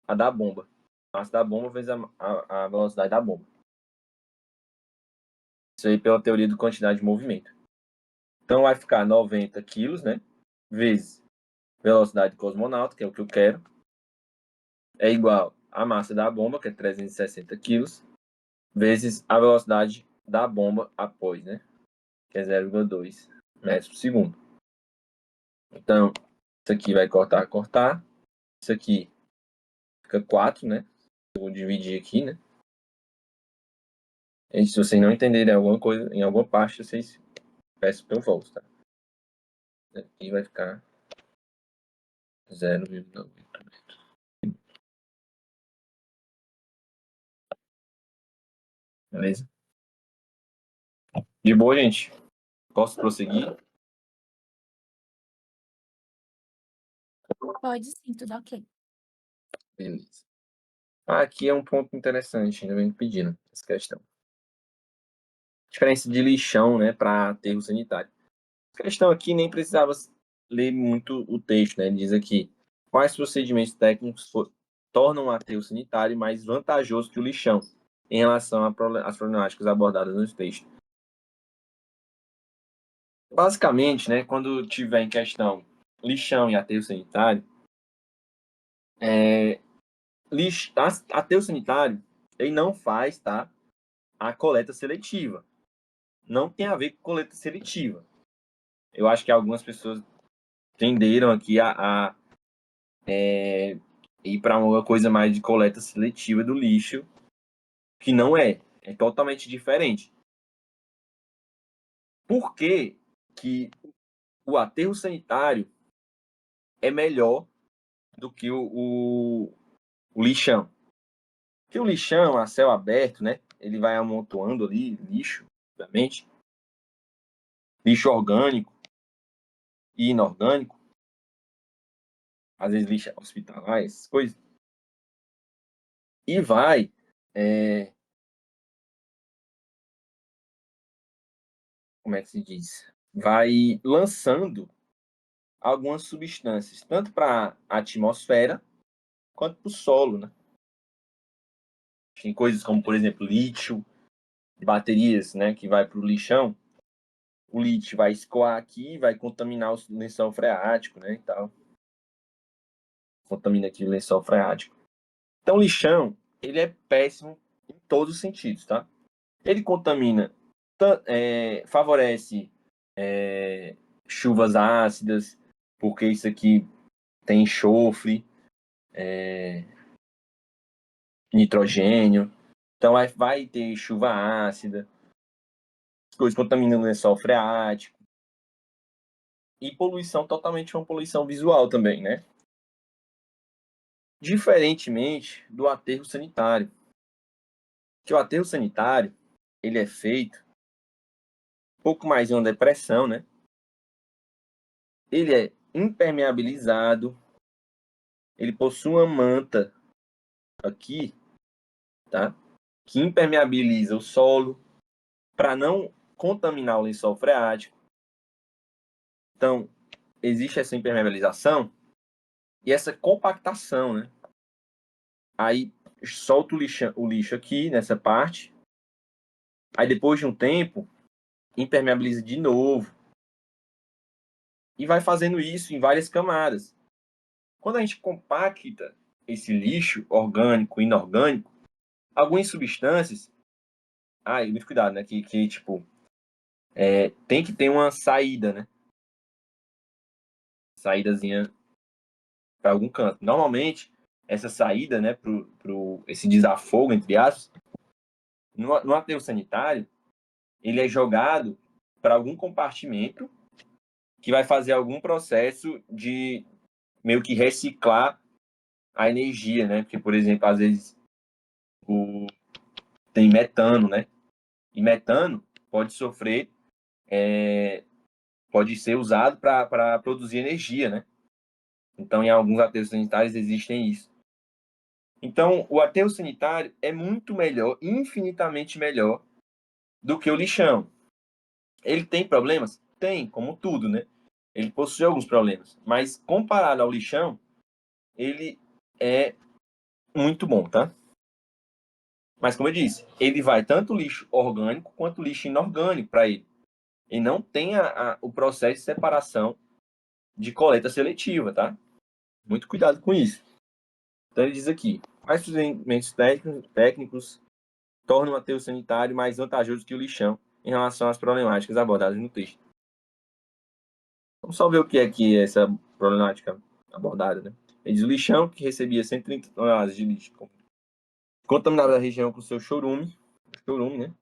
à da bomba. A massa da bomba vezes a velocidade da bomba. Isso aí pela teoria de quantidade de movimento. Então vai ficar 90 quilos, né? Vezes velocidade do cosmonauta, que é o que eu quero, é igual à massa da bomba, que é 360 quilos, vezes a velocidade da bomba após, né? Que é 0,2 metros por segundo. Então, isso aqui vai cortar. Isso aqui fica 4, né? Eu vou dividir aqui, né? E se vocês não entenderem alguma coisa, em alguma parte, vocês peçam que eu volto, tá? Aqui vai ficar 0,9 metros. Beleza? De boa, gente? Posso prosseguir? Pode sim, tudo ok. Beleza. Aqui é um ponto interessante, ainda bem pedindo essa questão. diferença de lixão, né, para aterro sanitário. A questão aqui nem precisava ler muito o texto, né? Ele diz aqui: quais procedimentos técnicos tornam o aterro sanitário mais vantajoso que o lixão em relação às problemáticas abordadas no texto? Basicamente, né, quando tiver em questão lixão e aterro sanitário, aterro sanitário ele não faz, tá, a coleta seletiva. Não tem a ver com coleta seletiva. Eu acho que algumas pessoas tenderam aqui a ir para uma coisa mais de coleta seletiva do lixo, que não é. É totalmente diferente. Por que que o aterro sanitário é melhor do que o lixão? Porque o lixão, a céu aberto, né? Ele vai amontoando ali lixo, obviamente. Lixo orgânico e inorgânico. Às vezes lixo hospitalar, essas coisas. E vai como é que se diz? Vai lançando algumas substâncias, tanto para a atmosfera quanto para o solo, né? Tem coisas como, por exemplo, lítio, baterias, né, que vai para o lixão. O lítio vai escoar aqui, vai contaminar o lençol freático, né, e tal. Contamina aqui o lençol freático. Então, o lixão, ele é péssimo em todos os sentidos, tá? Ele contamina, favorece chuvas ácidas, porque isso aqui tem enxofre, nitrogênio. Então vai ter chuva ácida, coisas contaminando o lençol freático. E poluição, totalmente uma poluição visual também, né? Diferentemente do aterro sanitário. Que o aterro sanitário, ele é feito um pouco mais em uma depressão, né? Ele é impermeabilizado, ele possui uma manta aqui, tá? Que impermeabiliza o solo para não contaminar o lençol freático. Então, existe essa impermeabilização e essa compactação, né? Aí solta o lixo aqui nessa parte. Aí depois de um tempo, impermeabiliza de novo. E vai fazendo isso em várias camadas. Quando a gente compacta esse lixo orgânico e inorgânico, algumas substâncias. Muito cuidado, né? Que tipo, tem que ter uma saída, né? Saídazinha para algum canto. Normalmente, essa saída, né, esse desafogo, entre aspas, no aterro sanitário, ele é jogado para algum compartimento que vai fazer algum processo de meio que reciclar a energia, né? Porque, por exemplo, às vezes tem metano, né? E metano pode sofrer, pode ser usado para produzir energia, né? Então, em alguns aterros sanitários existem isso. Então, o aterro sanitário é muito melhor, infinitamente melhor do que o lixão. Ele tem problemas? Tem, como tudo, né? Ele possui alguns problemas, mas comparado ao lixão, ele é muito bom, tá? Mas como eu disse, ele vai tanto lixo orgânico quanto lixo inorgânico para ele. E não tem o processo de separação de coleta seletiva, tá? Muito cuidado com isso. Então ele diz aqui, quais procedimentos técnicos tornam o aterro sanitário mais vantajoso que o lixão em relação às problemáticas abordadas no texto. Vamos só ver o que é essa problemática abordada, né? Ele diz o lixão, que recebia 130 toneladas de lixo, contaminava a região com seu chorume, né?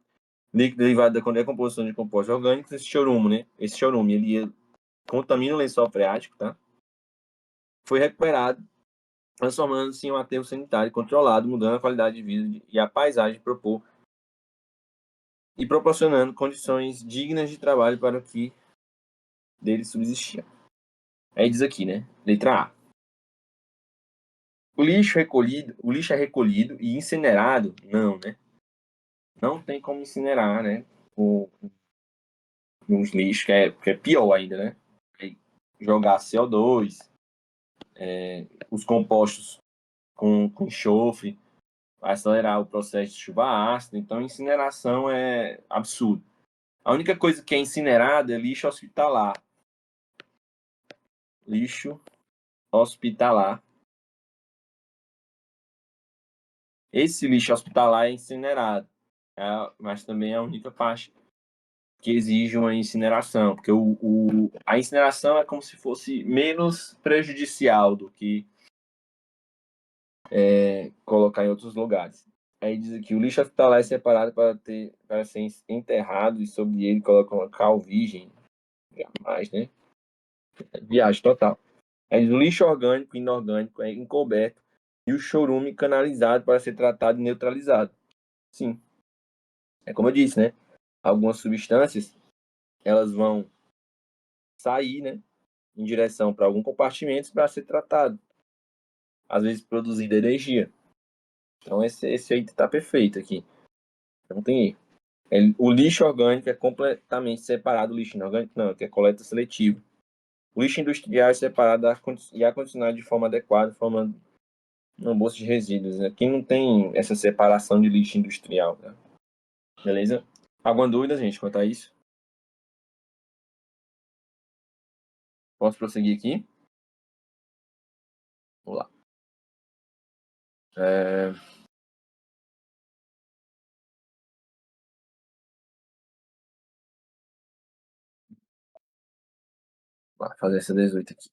Líquido derivado da decomposição de compostos orgânicos, esse chorume, ele contamina o lençol freático, tá? Foi recuperado, transformando-se em um aterro sanitário controlado, mudando a qualidade de vida e a paisagem e proporcionando condições dignas de trabalho para o que dele subsistia. Aí diz aqui, né? Letra A. O lixo é recolhido e incinerado? Não, né? Não tem como incinerar, né? uns lixos, que é pior ainda, né? Jogar CO2, os compostos com enxofre, vai acelerar o processo de chuva ácida. Então, incineração é absurdo. A única coisa que é incinerada é lixo hospitalar. Lixo hospitalar. Esse lixo hospitalar é incinerado, mas também é a única parte que exige uma incineração, porque a incineração é como se fosse menos prejudicial do que colocar em outros lugares. Aí diz aqui, o lixo hospitalar é separado para ser enterrado e sobre ele colocam uma cal virgem. Jamais, né? Viagem total. Aí diz, o lixo orgânico e inorgânico é encoberto e o chorume canalizado para ser tratado e neutralizado. Sim. É como eu disse, né? Algumas substâncias, elas vão sair, né? Em direção para algum compartimento para ser tratado. Às vezes produzida energia. Então esse aí está perfeito aqui. Não tem erro. O lixo orgânico é completamente separado do lixo inorgânico, não, que é coleta seletiva. O lixo industrial é separado e acondicionado de forma adequada, formando uma bolsa de resíduos. Aqui não tem essa separação de lixo industrial. Né? Beleza? Alguma dúvida, gente, quanto a isso? Posso prosseguir aqui? Vamos lá. Vou fazer essa 18 aqui.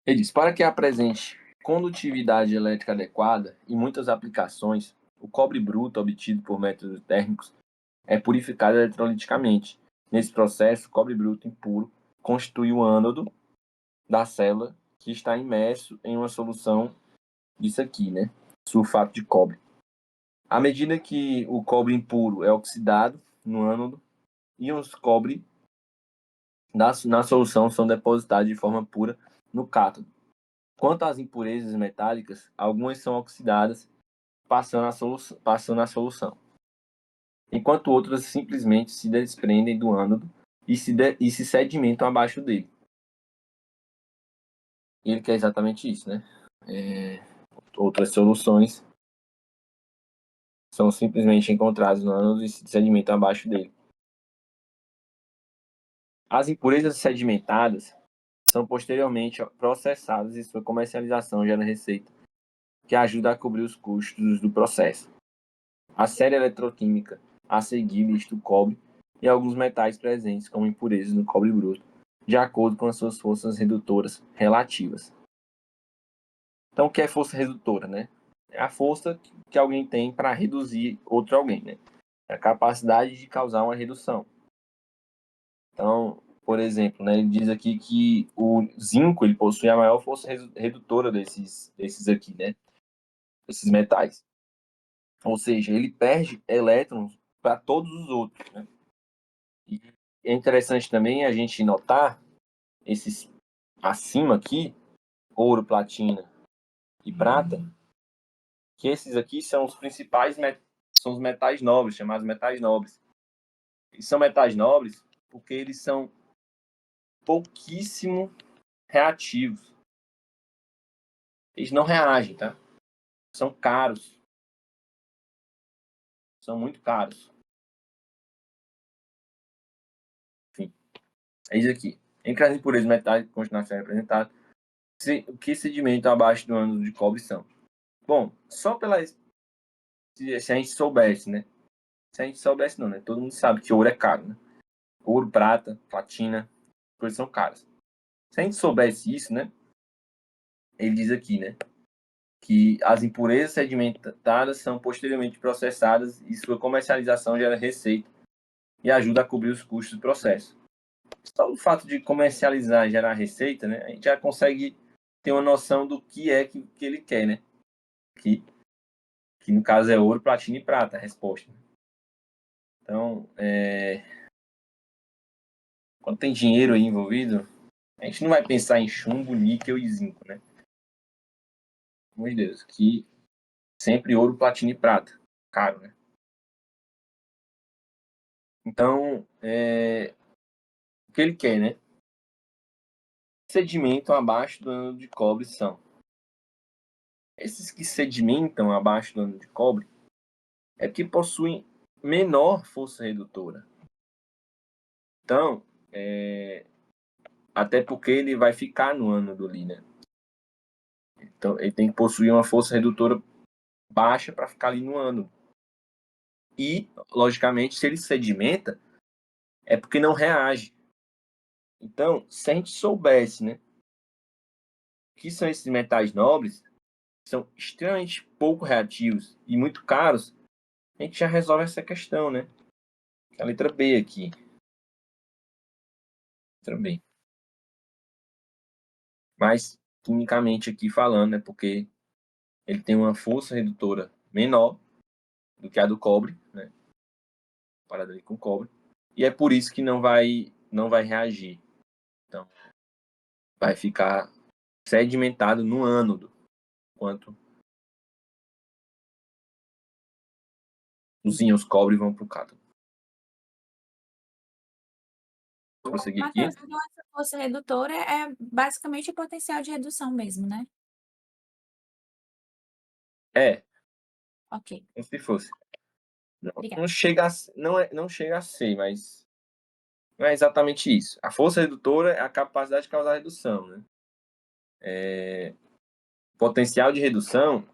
Ele diz, para que apresente condutividade elétrica adequada, em muitas aplicações, o cobre bruto obtido por métodos térmicos é purificado eletroliticamente. Nesse processo, o cobre bruto impuro constitui o ânodo da célula que está imerso em uma solução disso aqui, né? Sulfato de cobre. À medida que o cobre impuro é oxidado no ânodo, íons de cobre na solução são depositados de forma pura no cátodo. Quanto às impurezas metálicas, algumas são oxidadas passando a solução, enquanto outras simplesmente se desprendem do ânodo e se sedimentam abaixo dele. E ele quer exatamente isso, né? Outras soluções são simplesmente encontradas no ânodo e se sedimentam abaixo dele. As impurezas sedimentadas são posteriormente processadas e sua comercialização gera receita que ajuda a cobrir os custos do processo. A série eletroquímica a seguir lista o cobre e alguns metais presentes como impurezas no cobre bruto, de acordo com as suas forças redutoras relativas. Então, o que é força redutora, né? É a força que alguém tem para reduzir outro alguém, né? É a capacidade de causar uma redução. Então, por exemplo, né, ele diz aqui que o zinco ele possui a maior força redutora desses aqui, né? Esses metais. Ou seja, ele perde elétrons para todos os outros, né? E é interessante também a gente notar esses acima aqui, ouro, platina e prata, que esses aqui são os principais são os metais nobres, chamados metais nobres. Eles são metais nobres porque eles são pouquíssimo reativos. Eles não reagem, tá? São caros. São muito caros. Enfim, é isso aqui. Entre as impurezas metálicas que continuam a ser representadas, o que sedimentam abaixo do ânodo de cobre são? Bom, só se a gente soubesse, né? Se a gente soubesse não, né? Todo mundo sabe que ouro é caro, né? Ouro, prata, platina, coisas são caras. Se a gente soubesse isso, né? Ele diz aqui, né? Que as impurezas sedimentadas são posteriormente processadas e sua comercialização gera receita e ajuda a cobrir os custos do processo. Só o fato de comercializar e gerar receita, né? A gente já consegue ter uma noção do que é que ele quer, né? Que no caso é ouro, platina e prata, a resposta. Então, quando tem dinheiro aí envolvido, a gente não vai pensar em chumbo, níquel e zinco, né? com os dedos. Que sempre ouro, platina e prata. Caro, né? Então, o que ele quer, né? Sedimentam abaixo do ânodo de cobre são. Esses que sedimentam abaixo do ânodo de cobre é porque possuem menor força redutora. Então, até porque ele vai ficar no ânodo ali, né? Então, ele tem que possuir uma força redutora baixa para ficar ali no ânodo. E, logicamente, se ele sedimenta, é porque não reage. Então, se a gente soubesse, né, o que são esses metais nobres, são extremamente pouco reativos e muito caros, a gente já resolve essa questão, né? A letra B aqui. Letra B. Mas, quimicamente aqui falando, é porque ele tem uma força redutora menor do que a do cobre, né? Comparado ali com o cobre. E é por isso que não vai reagir. Então, vai ficar sedimentado no ânodo, enquanto os íons cobre vão para o cátodo. Vou prosseguir aqui. Matheus, então essa força redutora é basicamente o potencial de redução mesmo, né? É, Ok, como se fosse. obrigada. Não chega a ser, mas não é exatamente isso. A força redutora é a capacidade de causar redução, né? Potencial de redução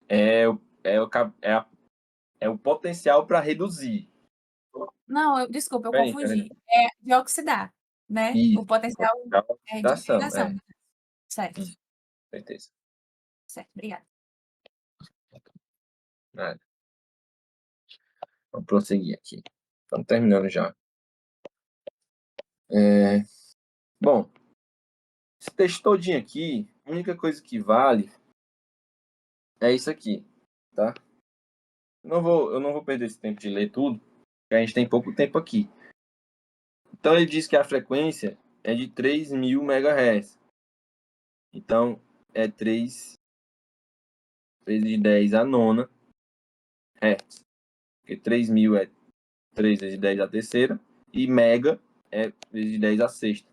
é o potencial para reduzir. Não, desculpa, eu Peraí. confundi. É de oxidar, né? O Isso, potencial da é de oxidação, oxidação. Certo, isso, certeza. certo, obrigada. Nada. Vamos prosseguir aqui. Estamos terminando já. Bom, esse texto todinho aqui, a única coisa que vale é isso aqui, tá? Eu não vou perder esse tempo de ler tudo, porque a gente tem pouco tempo aqui. Então ele diz que a frequência é de 3.000 MHz. Então é 3 vezes 10 a nona Hz. Porque 3.000 é 3 vezes 10 a terceira e mega é vezes 10 a sexta.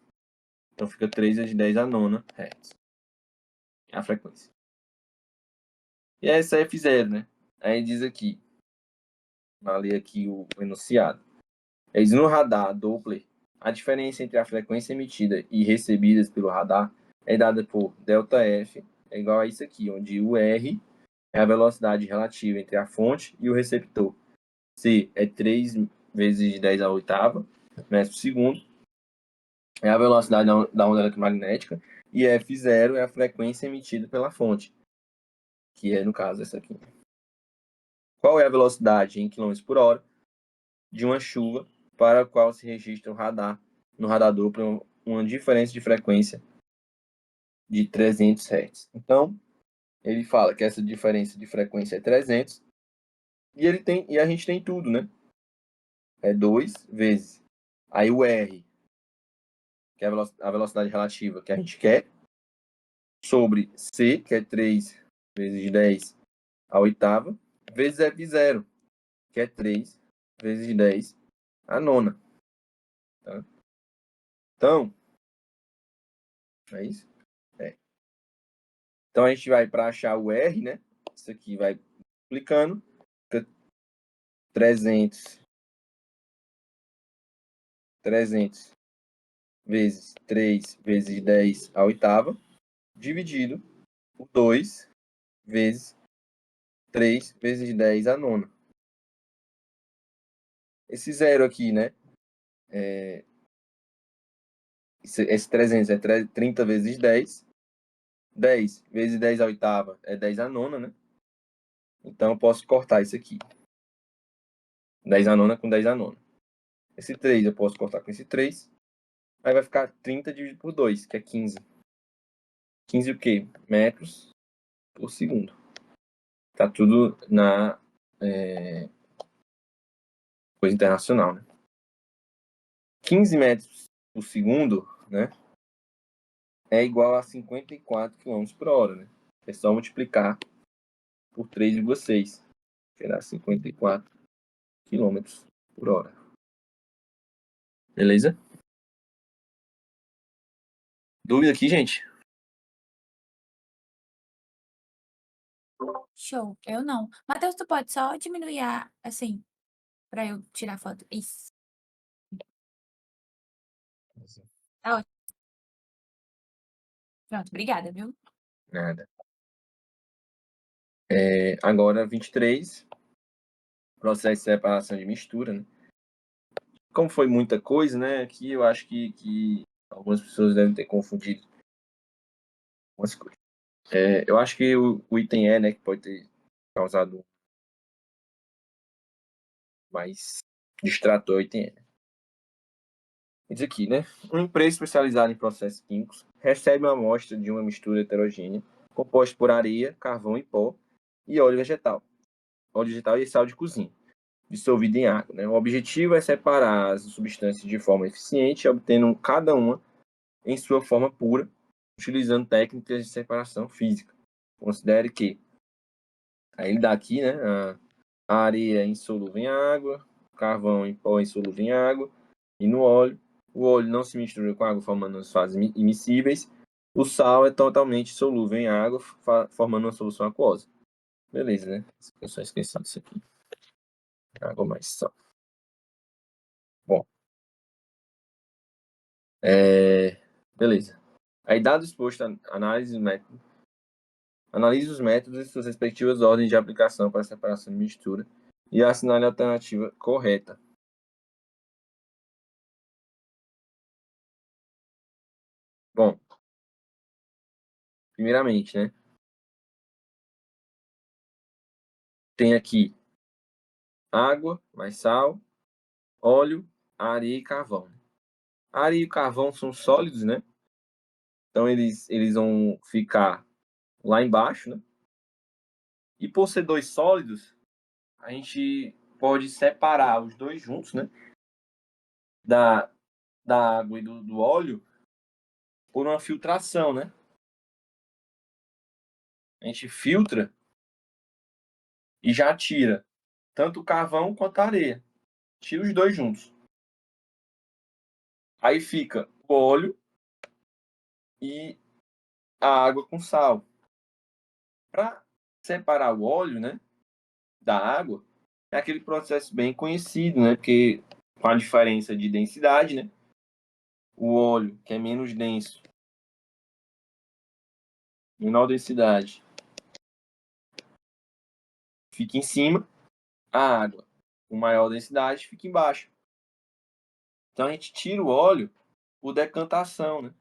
Então fica 3 vezes 10 a nona Hz. É a frequência. E essa é F0, né? Aí diz aqui, vou ler aqui o enunciado. Eis no radar Doppler, a diferença entre a frequência emitida e recebida pelo radar é dada por ΔF, é igual a isso aqui, onde o R é a velocidade relativa entre a fonte e o receptor. C é 3 vezes 10 a oitava metros por segundo, é a velocidade da onda eletromagnética, e F0 é a frequência emitida pela fonte, que é, no caso, essa aqui. Qual é a velocidade em km por hora de uma chuva para a qual se registra no radar Doppler uma diferença de frequência de 300 Hz. Então, ele fala que essa diferença de frequência é 300 e a gente tem tudo, né? É 2 vezes. Aí o R, que é a velocidade relativa que a gente quer, sobre C, que é 3 vezes 10 a oitava, vezes F0, que é 3 vezes 10 a nona. Tá? Então, é isso? É. Então a gente vai para achar o R, né? Isso aqui vai aplicando. Fica 300 vezes 3 vezes 10 a oitava, dividido por 2 vezes 3 vezes 10 a nona. Esse zero aqui, né? Esse 300 é 30 vezes 10. 10 vezes 10 a oitava é 10 a nona, né? Então eu posso cortar isso aqui. 10 a nona com 10 a nona. Esse 3 eu posso cortar com esse 3. Aí vai ficar 30 dividido por 2, que é 15. 15 o quê? Metros por segundo. Tá tudo na coisa internacional, né? 15 metros por segundo, né? É igual a 54 km por hora, né? É só multiplicar por 3,6, que dá 54 quilômetros por hora. Beleza? Dúvida aqui, gente? Show. Eu não. Matheus, tu pode só diminuir assim, pra eu tirar foto. Isso. Tá ótimo. Pronto, obrigada, viu? Nada. Agora, 23, processo de separação de mistura, né? Como foi muita coisa, né? Aqui eu acho que algumas pessoas devem ter confundido algumas coisas. Eu acho que o item E, né, que pode ter causado mais distrator, o item E. Diz aqui, né? Uma empresa especializada em processos químicos recebe uma amostra de uma mistura heterogênea composta por areia, carvão em pó e óleo vegetal e sal de cozinha, dissolvido em água, né? O objetivo é separar as substâncias de forma eficiente, obtendo cada uma em sua forma pura, utilizando técnicas de separação física. Considere que, aí ele dá aqui, né, a areia insolúvel em água, o carvão em pó insolúvel em água e no óleo. O óleo não se mistura com a água, formando as fases immiscíveis. O sal é totalmente solúvel em água, formando uma solução aquosa. Beleza, né? Eu só esqueci disso aqui. Água mais sal. Bom, beleza. Aí, dado exposto, analise os métodos e suas respectivas ordens de aplicação para separação de mistura e assinale a alternativa correta. Bom, primeiramente, né? Tem aqui água mais sal, óleo, areia e carvão. A areia e o carvão são sólidos, né? Então eles vão ficar lá embaixo, né? E por ser dois sólidos, a gente pode separar os dois juntos, né? Da, da água e do óleo por uma filtração, né? A gente filtra e já tira tanto o carvão quanto a areia. Tira os dois juntos. Aí fica o óleo e a água com sal. Para separar o óleo, né, da água, é aquele processo bem conhecido, né? Porque com a diferença de densidade, né? O óleo, que é menos denso, menor densidade, fica em cima. A água, com maior densidade, fica embaixo. Então a gente tira o óleo por decantação, né?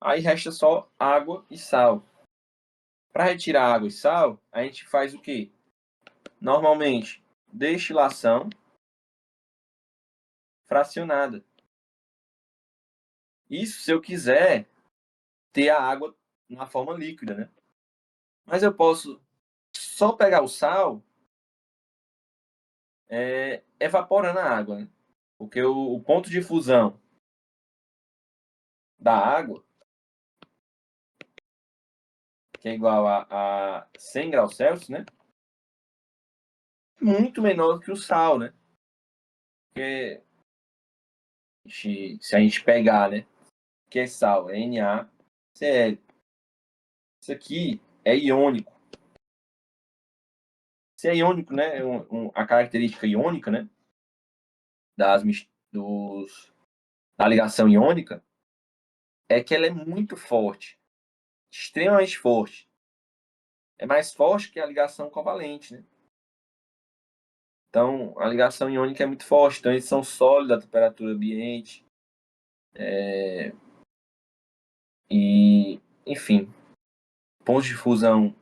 Aí resta só água e sal. Para retirar água e sal, a gente faz o quê? Normalmente, destilação fracionada. Isso se eu quiser ter a água na forma líquida, né? Mas eu posso só pegar o sal evaporando a água, né? Porque o ponto de fusão da água, que é igual a 100 graus Celsius, né? Muito menor do que o sal, né? Porque se a gente pegar, né? Que é sal, é NaCl. Isso aqui é iônico. Se é iônico, né? A característica iônica, né? Das, dos, da ligação iônica é que ela é muito forte, extremamente forte. É mais forte que a ligação covalente, né? Então, a ligação iônica é muito forte. Então, eles são sólidos à temperatura ambiente. E, enfim, pontos de fusão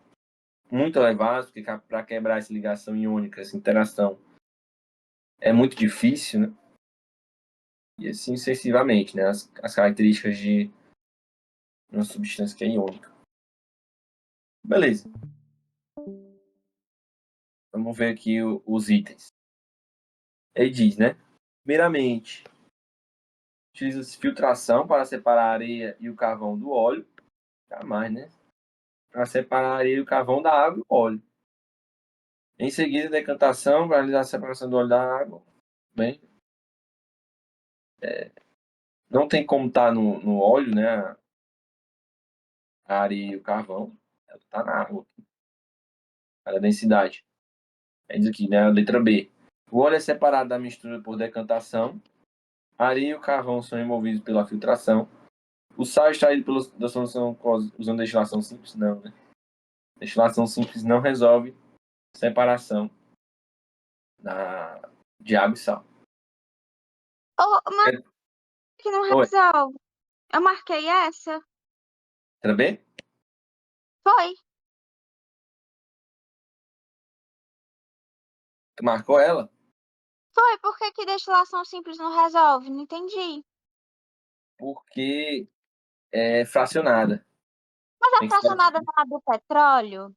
muito elevados, porque para quebrar essa ligação iônica, essa interação, é muito difícil, né? E assim sucessivamente, né? As características de uma substância que é iônica. Beleza. Vamos ver aqui os itens. Ele diz, né? Primeiramente, Utiliza-se filtração para separar a areia e o carvão do óleo. Jamais, né? Para separar a areia e o carvão da água e o óleo. Em seguida, decantação para realizar a separação do óleo da água. Bem, não tem como estar no óleo, né? A areia e o carvão. Ela está na água. A densidade. É isso aqui, né? A letra B. O óleo é separado da mistura por decantação. A areia e o carvão são removidos pela filtração. O sal é extraído da solução usando destilação simples? Não, né? Destilação simples não resolve separação de água e sal. Mas É, que não oi, resolve. Eu marquei essa. letra B? Foi. Tu marcou ela? Foi. Por que que destilação simples não resolve? Não entendi. Porque é fracionada. Mas Tem a que ser fracionada não é do petróleo?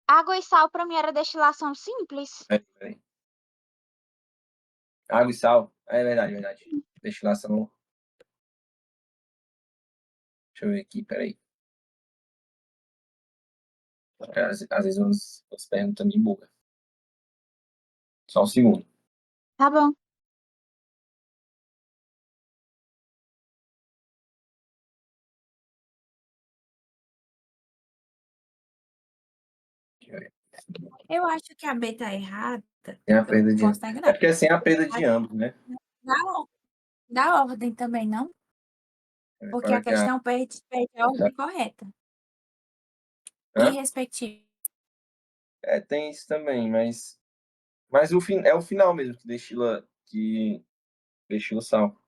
Água e sal pra mim era destilação simples. peraí. Água e sal. É verdade, verdade. Destilação. Deixa eu ver aqui, peraí. Às vezes umas perguntas me bugam. Só um segundo. Tá bom. Deixa eu ver. Eu acho que a B tá errada. Tem a perda Eu de posso ambos. estar É enganada. porque assim é a perda de ambos, né? Dá, dá ordem também, não? Porque Para a que a... questão pede a ordem correta e Hã? respectiva. É, tem isso também, mas é o final mesmo que destila o sal.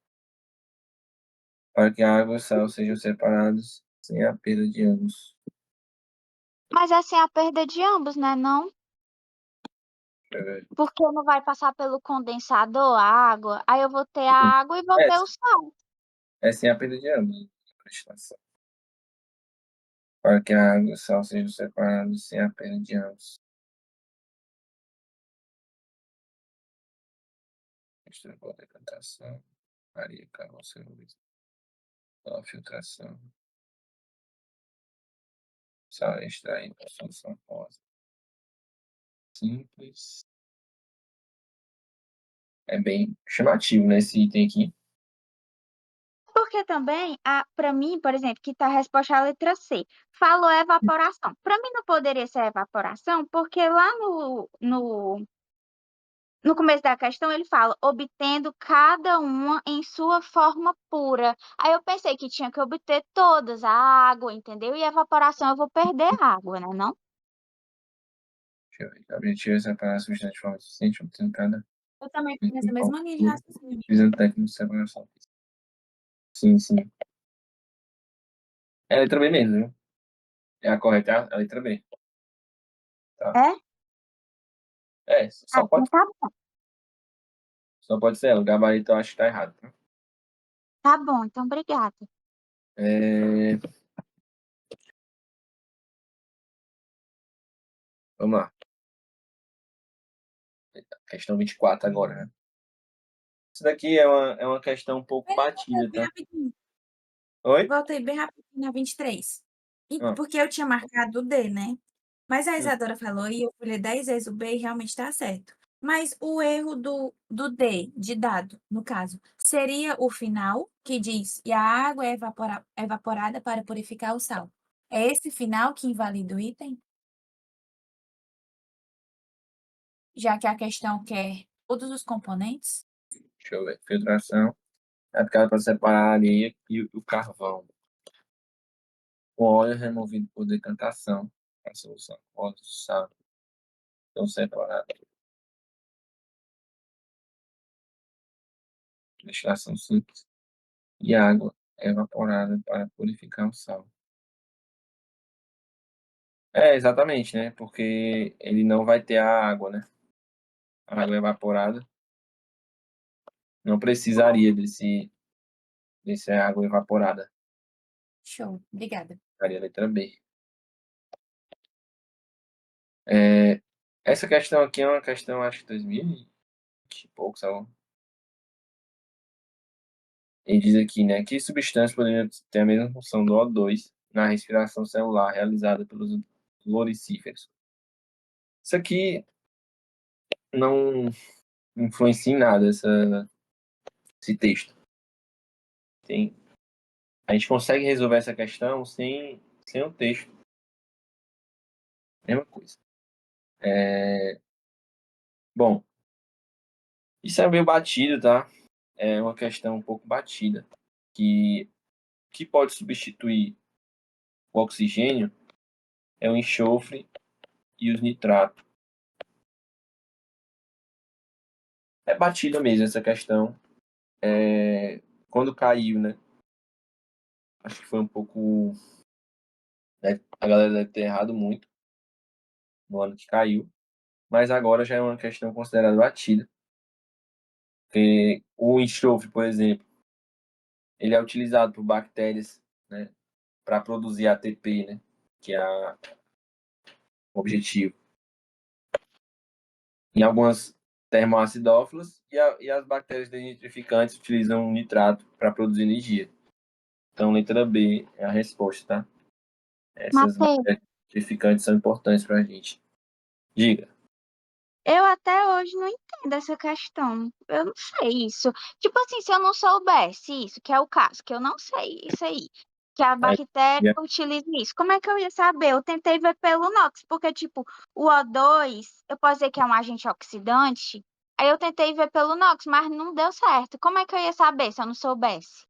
Para que a água e o sal sejam separados sem a perda de ambos. Mas assim é a perda de ambos, né? Não? Deixa eu ver. Porque não vai passar pelo condensador a água. Aí eu vou ter a água e vou É, ter o sal. é sem a perda de ambos. Destilação. Para que a água e o sal sejam separados sem a perda de ambos. Mistura com decantação. Areia, carvão, celulose. A filtração. Sal é extraído da solução rosa. Simples. É bem chamativo, né, esse item aqui. Porque também, para mim, por exemplo, que está a resposta à letra C, falou evaporação. Para mim não poderia ser evaporação, porque lá no começo da questão ele fala obtendo cada uma em sua forma pura. Aí eu pensei que tinha que obter todas, a água, entendeu? E evaporação eu vou perder a água, né? Não? Deixa eu ver. O objetivo é separar a substância de forma eficiente, obtendo cada Eu também fui nessa item mesma linha de puro, raciocínio. utilizando técnicas de separação. Sim, sim. É a letra B mesmo, viu? É a correta, é a letra B. Tá? É? É, Ah, então tá bom. só pode ser ela. O gabarito eu acho que tá errado, tá? Tá bom, então obrigada. É, vamos lá. Questão 24 agora, né? Isso daqui é uma questão um pouco Peraí, batida, bem tá? rapidinho. Oi? Voltei bem rapidinho na 23. Ah, Porque eu tinha marcado o D, né? Mas a hum, Isadora falou e eu fui ler 10 vezes o B e realmente está certo. Mas o erro do D, de dado, no caso, seria o final, que diz, e a água é evaporada para purificar o sal. É esse final que invalida o item? Já que a questão quer todos os componentes? deixa eu ver. Filtração. É aplicada para separar a areia e o carvão. O óleo é removido por decantação. A solução óleo e sal são separados. Destilação simples. E a água é evaporada para purificar o sal. É, exatamente, né? Porque ele não vai ter a água, né? A água evaporada. Não precisaria desse água evaporada. Show, obrigada. Ficaria a letra B. É, essa questão aqui é uma questão, acho que 2020 e pouco, sabe? Ele diz aqui, né, que substâncias poderiam ter a mesma função do O2 na respiração celular realizada pelos fluoríferos. Isso aqui não influencia em nada esse texto. A gente consegue resolver essa questão sem o texto. Mesma coisa. Bom, isso é meio batido, tá? É uma questão um pouco batida. Que pode substituir o oxigênio é o enxofre e os nitratos. É batida mesmo essa questão. Quando caiu, né? Acho que foi um pouco... né, a galera deve ter errado muito no ano que caiu. Mas agora já é uma questão considerada batida. Porque o enxofre, por exemplo, ele é utilizado por bactérias, né, para produzir ATP, né, que é o objetivo. Em algumas termoacidófilas e as bactérias denitrificantes utilizam nitrato para produzir energia. Então, letra B é a resposta, tá? Essas Matheus, bactérias denitrificantes são importantes para a gente. Diga. eu até hoje não entendo essa questão. Eu não sei isso. Tipo assim, se eu não soubesse isso, que é o caso, que eu não sei isso aí, que a Aí, bactéria utiliza isso, como é que eu ia saber? Eu tentei ver pelo NOx, porque, tipo, o O2, eu posso dizer que é um agente oxidante, aí eu tentei ver pelo NOx, mas não deu certo. Como é que eu ia saber se eu não soubesse?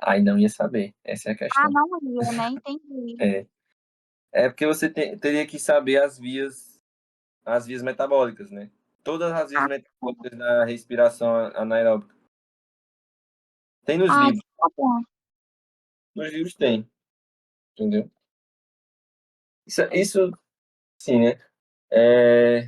aí não ia saber. Essa é a Ah, questão. não ia, né? Entendi. É, é porque você teria que saber as vias metabólicas, né? Todas as vias Ah, metabólicas da respiração anaeróbica. Tem nos ah, livros. tá bom. Nos livros tem, entendeu? Isso sim, né? É,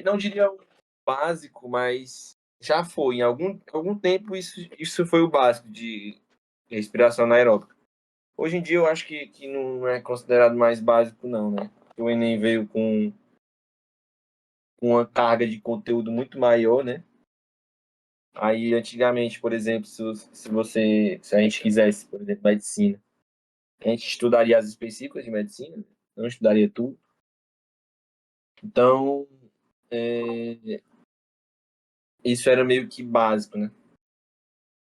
não diria o básico, mas já foi. Em algum tempo isso foi o básico de respiração anaeróbica. Hoje em dia eu acho que não é considerado mais básico, não, né? O Enem veio com uma carga de conteúdo muito maior, né? Aí, antigamente, por exemplo, se a gente quisesse, por exemplo, medicina, a gente estudaria as específicas de medicina, né? Não estudaria tudo. Então, isso era meio que básico, né?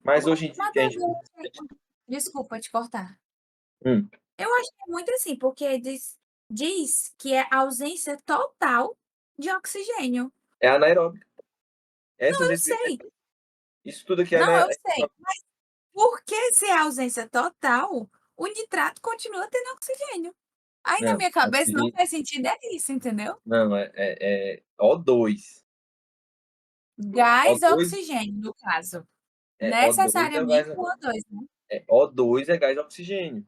Mas hoje em dia que a Matheus, gente... eu achei- desculpa te cortar. Hum, Eu acho que é muito assim, porque diz que é ausência total de oxigênio. é anaeróbica. Não, Essas eu sei. isso tudo aqui é Não, eu anaeróbica. sei. Por que se é ausência total, o nitrato continua tendo oxigênio? Aí na Não, minha cabeça não oxigênio, faz sentido, é isso, entendeu? não, é O2. Gás O2 oxigênio, no caso. O2 é o gás, Necessariamente o O2, né? O2 é gás oxigênio.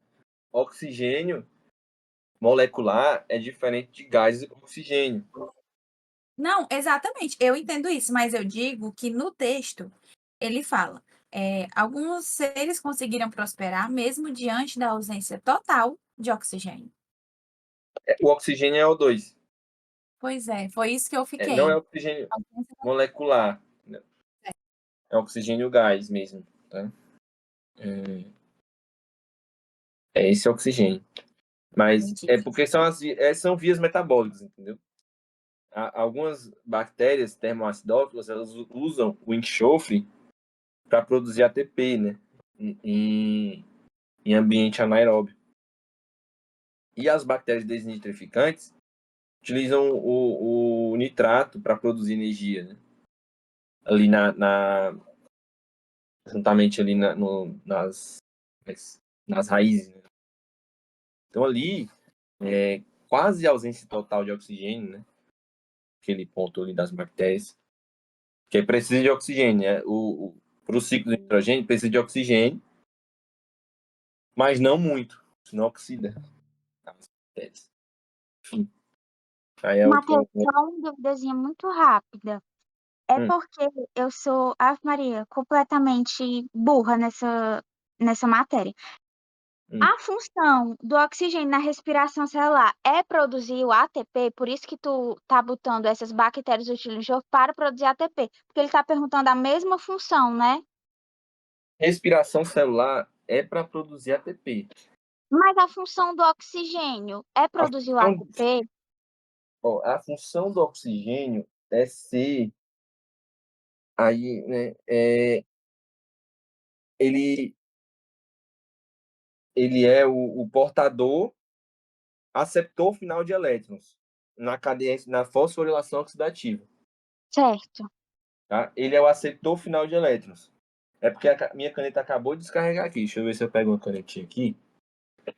Oxigênio molecular é diferente de gás oxigênio. Não, exatamente, eu entendo isso, mas eu digo que no texto ele fala, alguns seres conseguiram prosperar mesmo diante da ausência total de oxigênio. O oxigênio é O2. Pois é, foi isso que eu Não é fiquei. oxigênio Ausência molecular. Né? total. É oxigênio gás mesmo. Tá? É esse oxigênio. Mas Entendi. é porque são vias metabólicas, entendeu? Algumas bactérias termoacidófilas elas usam o enxofre para produzir ATP, né? Em ambiente anaeróbio. E as bactérias desnitrificantes utilizam o nitrato para produzir energia, né? Ali juntamente ali nas raízes. Né? Então ali quase ausência total de oxigênio, né? Aquele ponto ali das bactérias, que precisa de oxigênio, né? Para o ciclo de nitrogênio precisa de oxigênio, mas não muito, senão oxida as bactérias. Enfim, aí é Matheus, outro. só uma duvidazinha muito rápida. É Hum, porque eu sou, Ave Maria, completamente burra nessa matéria. A função do oxigênio na respiração celular é produzir o ATP, por isso que tu tá botando essas bactérias utilizam para produzir ATP, porque ele tá perguntando a mesma função, né? Respiração celular é para produzir ATP. Mas a função do oxigênio é A produzir o função, ATP? a função do oxigênio é ser aí, né, ele, ele é o portador aceptor final de elétrons na cadeia, na fosforilação oxidativa. Certo. Tá? Ele é o aceptor final de elétrons. É porque a minha caneta acabou de descarregar aqui. Deixa eu ver se eu pego uma canetinha aqui.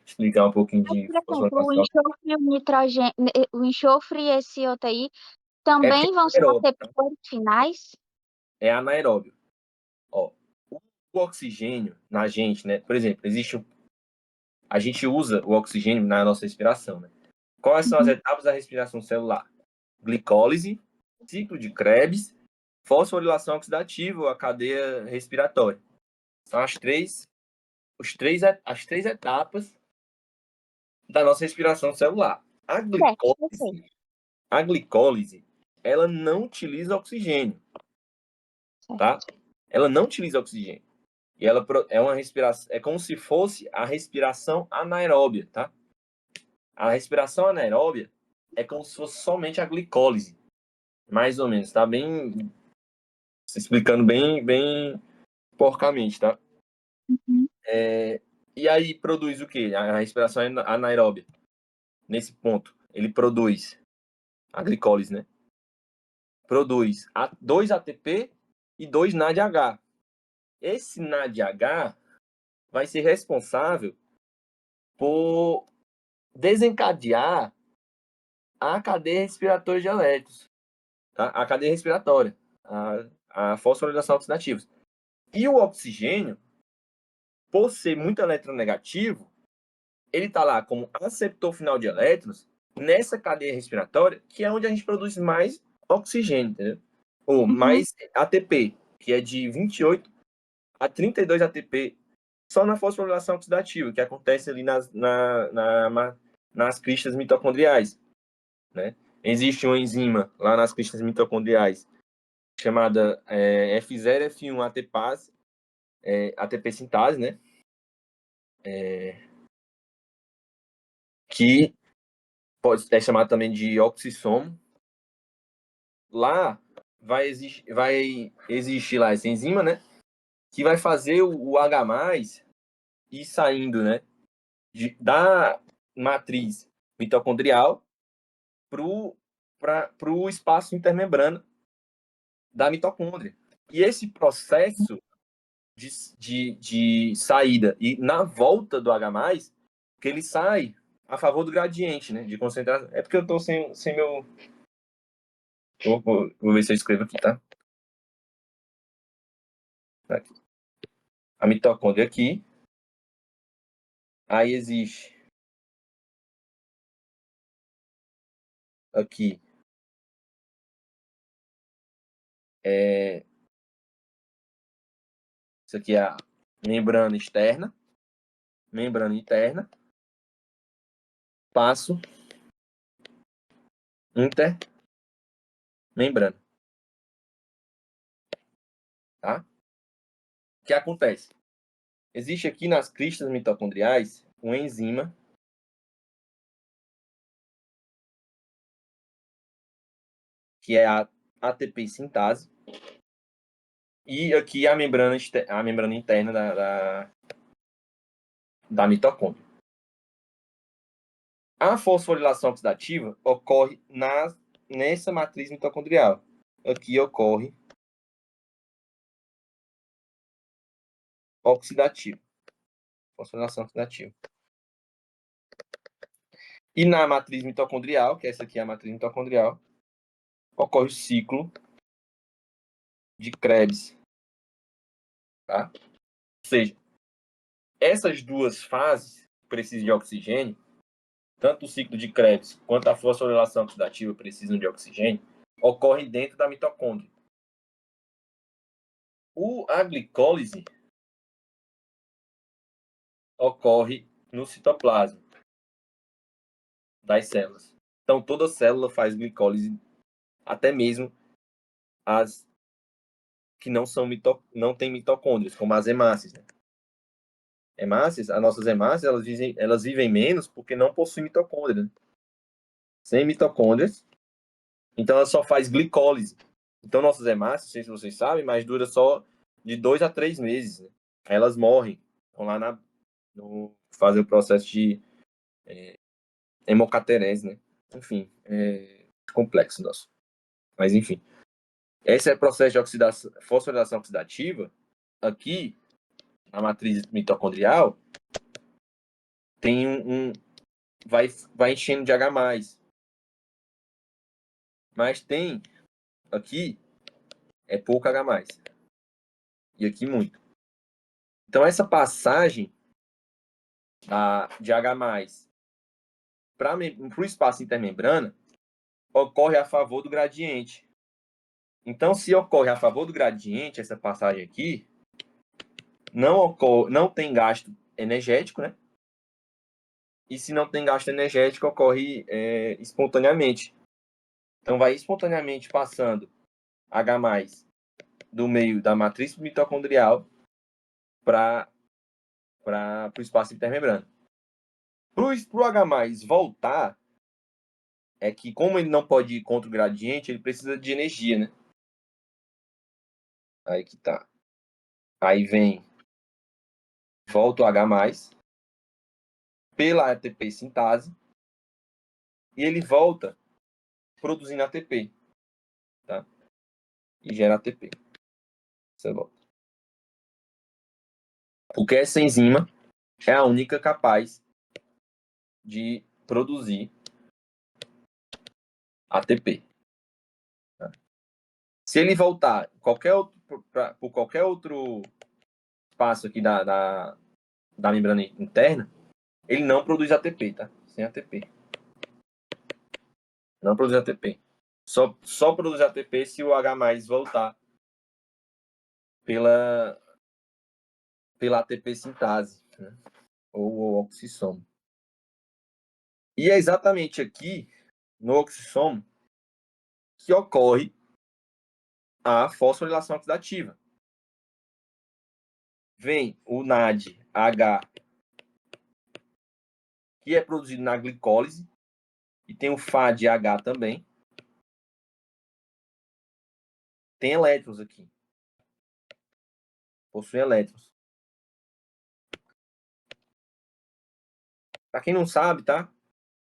Explicar um pouquinho Mas, de por exemplo, o fosforilação. enxofre e o nitrogênio, o enxofre e esse outro aí É porque também é vão ser anaeróbio, tá? ATPs finais? É anaeróbio. Ó, o oxigênio na gente, né? Por exemplo, a gente usa o oxigênio na nossa respiração, né? Quais são as Uhum. etapas da respiração celular? Glicólise, ciclo de Krebs, fosforilação oxidativa, a cadeia respiratória. São as três etapas da nossa respiração celular. Certo, perfeito. A glicólise, ela não utiliza oxigênio, tá? Certo. Ela não utiliza oxigênio. E ela é uma respiração, é como se fosse a respiração anaeróbia, tá? A respiração anaeróbia é como se fosse somente a glicólise, mais ou menos, tá? Bem, se explicando bem porcamente, tá? Uhum. E aí produz o quê? A respiração anaeróbia. Nesse ponto, ele produz a glicólise, né? Produz 2 ATP e 2 NADH. Esse NADH vai ser responsável por desencadear a cadeia respiratória de elétrons, tá? A cadeia respiratória, a fosforilação oxidativa. E o oxigênio, por ser muito eletronegativo, ele está lá como aceptor final de elétrons nessa cadeia respiratória, que é onde a gente produz mais oxigênio, entendeu? Ou Uhum. mais ATP, que é de 28 a 32 ATP só na fosforilação oxidativa, que acontece ali nas cristas mitocondriais, né? Existe uma enzima lá nas cristas mitocondriais chamada F0, F1 ATPase, ATP sintase, né? Que pode ser chamado também de oxissomo. Lá vai existir lá essa enzima, né? Que vai fazer o H+ ir saindo, né? Da matriz mitocondrial para o espaço intermembrana da mitocôndria. E esse processo de saída e na volta do H+, que ele sai a favor do gradiente, né, de concentração. É porque eu estou sem meu... Vou ver se eu escrevo aqui, tá? Aqui. A mitocôndria aqui. Aí existe aqui isso aqui é a membrana externa, membrana interna, passo intermembrana, tá? O que acontece? Existe aqui nas cristas mitocondriais uma enzima que é a ATP sintase e aqui a membrana interna da mitocôndria. A fosforilação oxidativa ocorre nessa matriz mitocondrial. Aqui ocorre oxidativa, fosforilação oxidativa. E na matriz mitocondrial, que essa aqui é a matriz mitocondrial, ocorre o ciclo de Krebs, tá? Ou seja, essas duas fases precisam de oxigênio, tanto o ciclo de Krebs quanto a fosforilação oxidativa precisam de oxigênio, ocorrem dentro da mitocôndria. A glicólise ocorre no citoplasma das células. Então, toda célula faz glicólise, até mesmo as que não têm mitocôndrias, como as hemácias. Né? As nossas hemácias, elas vivem menos porque não possuem mitocôndria. Né? Sem mitocôndrias, então ela só faz glicólise. Então, nossas hemácias, não sei se vocês sabem, mas dura só de 2 a 3 meses. Né? Aí elas morrem, vão lá fazer o processo de hemocaterese, né? Enfim, é complexo nosso. Mas, enfim. Esse é o processo de fosforilação oxidativa. Aqui, na matriz mitocondrial, tem vai enchendo de H+. Mas tem, aqui, é pouco H+. E aqui, muito. Então, essa passagem de H+, para o espaço intermembrana, ocorre a favor do gradiente. Então, se ocorre a favor do gradiente, essa passagem aqui, não tem gasto energético, né? E se não tem gasto energético, ocorre espontaneamente. Então, vai espontaneamente passando H+, do meio da matriz mitocondrial para o espaço intermembrana. Para o H+ voltar, é que como ele não pode ir contra o gradiente, ele precisa de energia, né? Aí que tá. Aí volta o H+, pela ATP sintase, e ele volta produzindo ATP, tá? E gera ATP. Você volta. Porque essa enzima é a única capaz de produzir ATP. Tá? Se ele voltar por qualquer outro espaço aqui da membrana interna, ele não produz ATP, tá? Sem ATP. Não produz ATP. Só produz ATP se o H+ voltar pela ATP sintase, né? Ou o oxissomo. E é exatamente aqui, no oxissomo, que ocorre a fosforilação oxidativa. Vem o NADH, que é produzido na glicólise, e tem o FADH também. Tem elétrons aqui. Possui elétrons. Para quem não sabe, tá?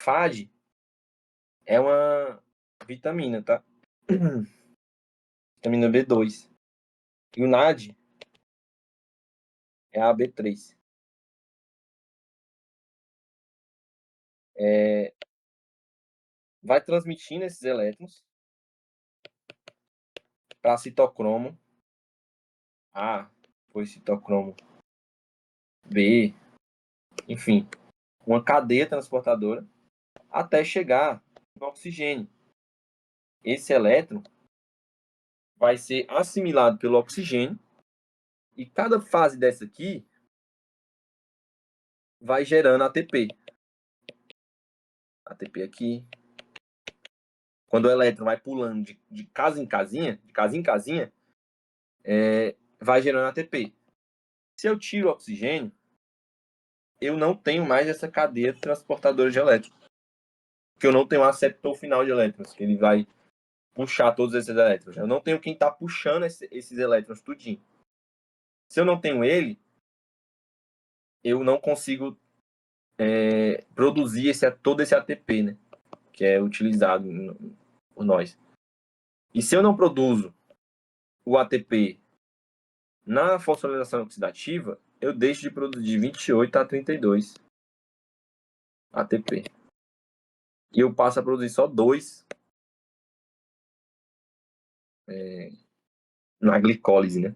FAD é uma vitamina, tá? Vitamina B2. E o NAD é a B3. Vai transmitindo esses elétrons para citocromo A, depois citocromo B, enfim, uma cadeia transportadora até chegar no oxigênio. Esse elétron vai ser assimilado pelo oxigênio e cada fase dessa aqui vai gerando ATP. ATP aqui. Quando o elétron vai pulando de casa em casinha, vai gerando ATP. Se eu tiro o oxigênio, eu não tenho mais essa cadeia transportadora de elétrons. Porque eu não tenho um aceptor final de elétrons, que ele vai puxar todos esses elétrons. Eu não tenho quem está puxando esses elétrons tudinho. Se eu não tenho ele, eu não consigo produzir todo esse ATP, né? Que é utilizado por nós. E se eu não produzo o ATP na fosforilação oxidativa, eu deixo de produzir 28 a 32 ATP. E eu passo a produzir só 2 na glicólise, né?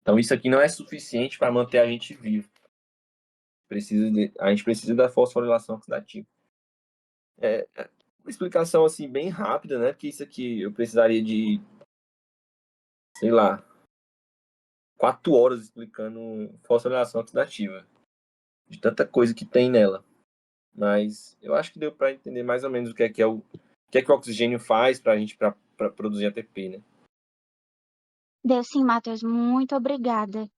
Então isso aqui não é suficiente para manter a gente vivo. A gente precisa da fosforilação oxidativa. Uma explicação assim bem rápida, né? Porque isso aqui eu precisaria de, sei lá, 4 horas explicando fosforilação oxidativa. de tanta coisa que tem nela. Mas eu acho que deu para entender mais ou menos o que é o oxigênio faz para a gente para produzir ATP, né? Deu sim, Matheus. Muito obrigada.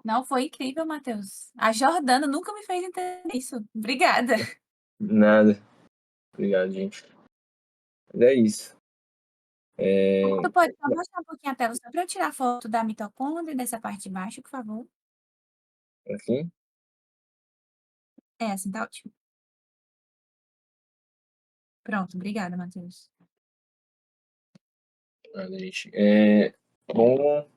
Não, foi incrível, Matheus. A Jordana nunca me fez entender isso. Obrigada. Nada. Obrigado, gente. Mas é isso. Tu pode só mostrar um pouquinho a tela só para eu tirar foto da mitocôndria e dessa parte de baixo, por favor? Assim, É, assim tá ótimo. Pronto, obrigada, Matheus. nada, gente. Bom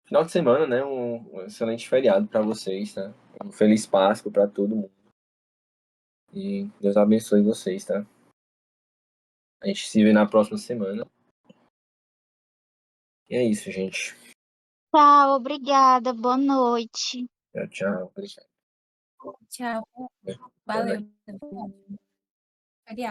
final de semana, né? Um excelente feriado para vocês, tá? Um feliz Páscoa para todo mundo. E Deus abençoe vocês, tá? A gente se vê na próxima semana. E é isso, gente. Tchau, obrigada. Boa noite. Tchau, tchau. Obrigado. Tchau. Boa Valeu. noite. Feriado.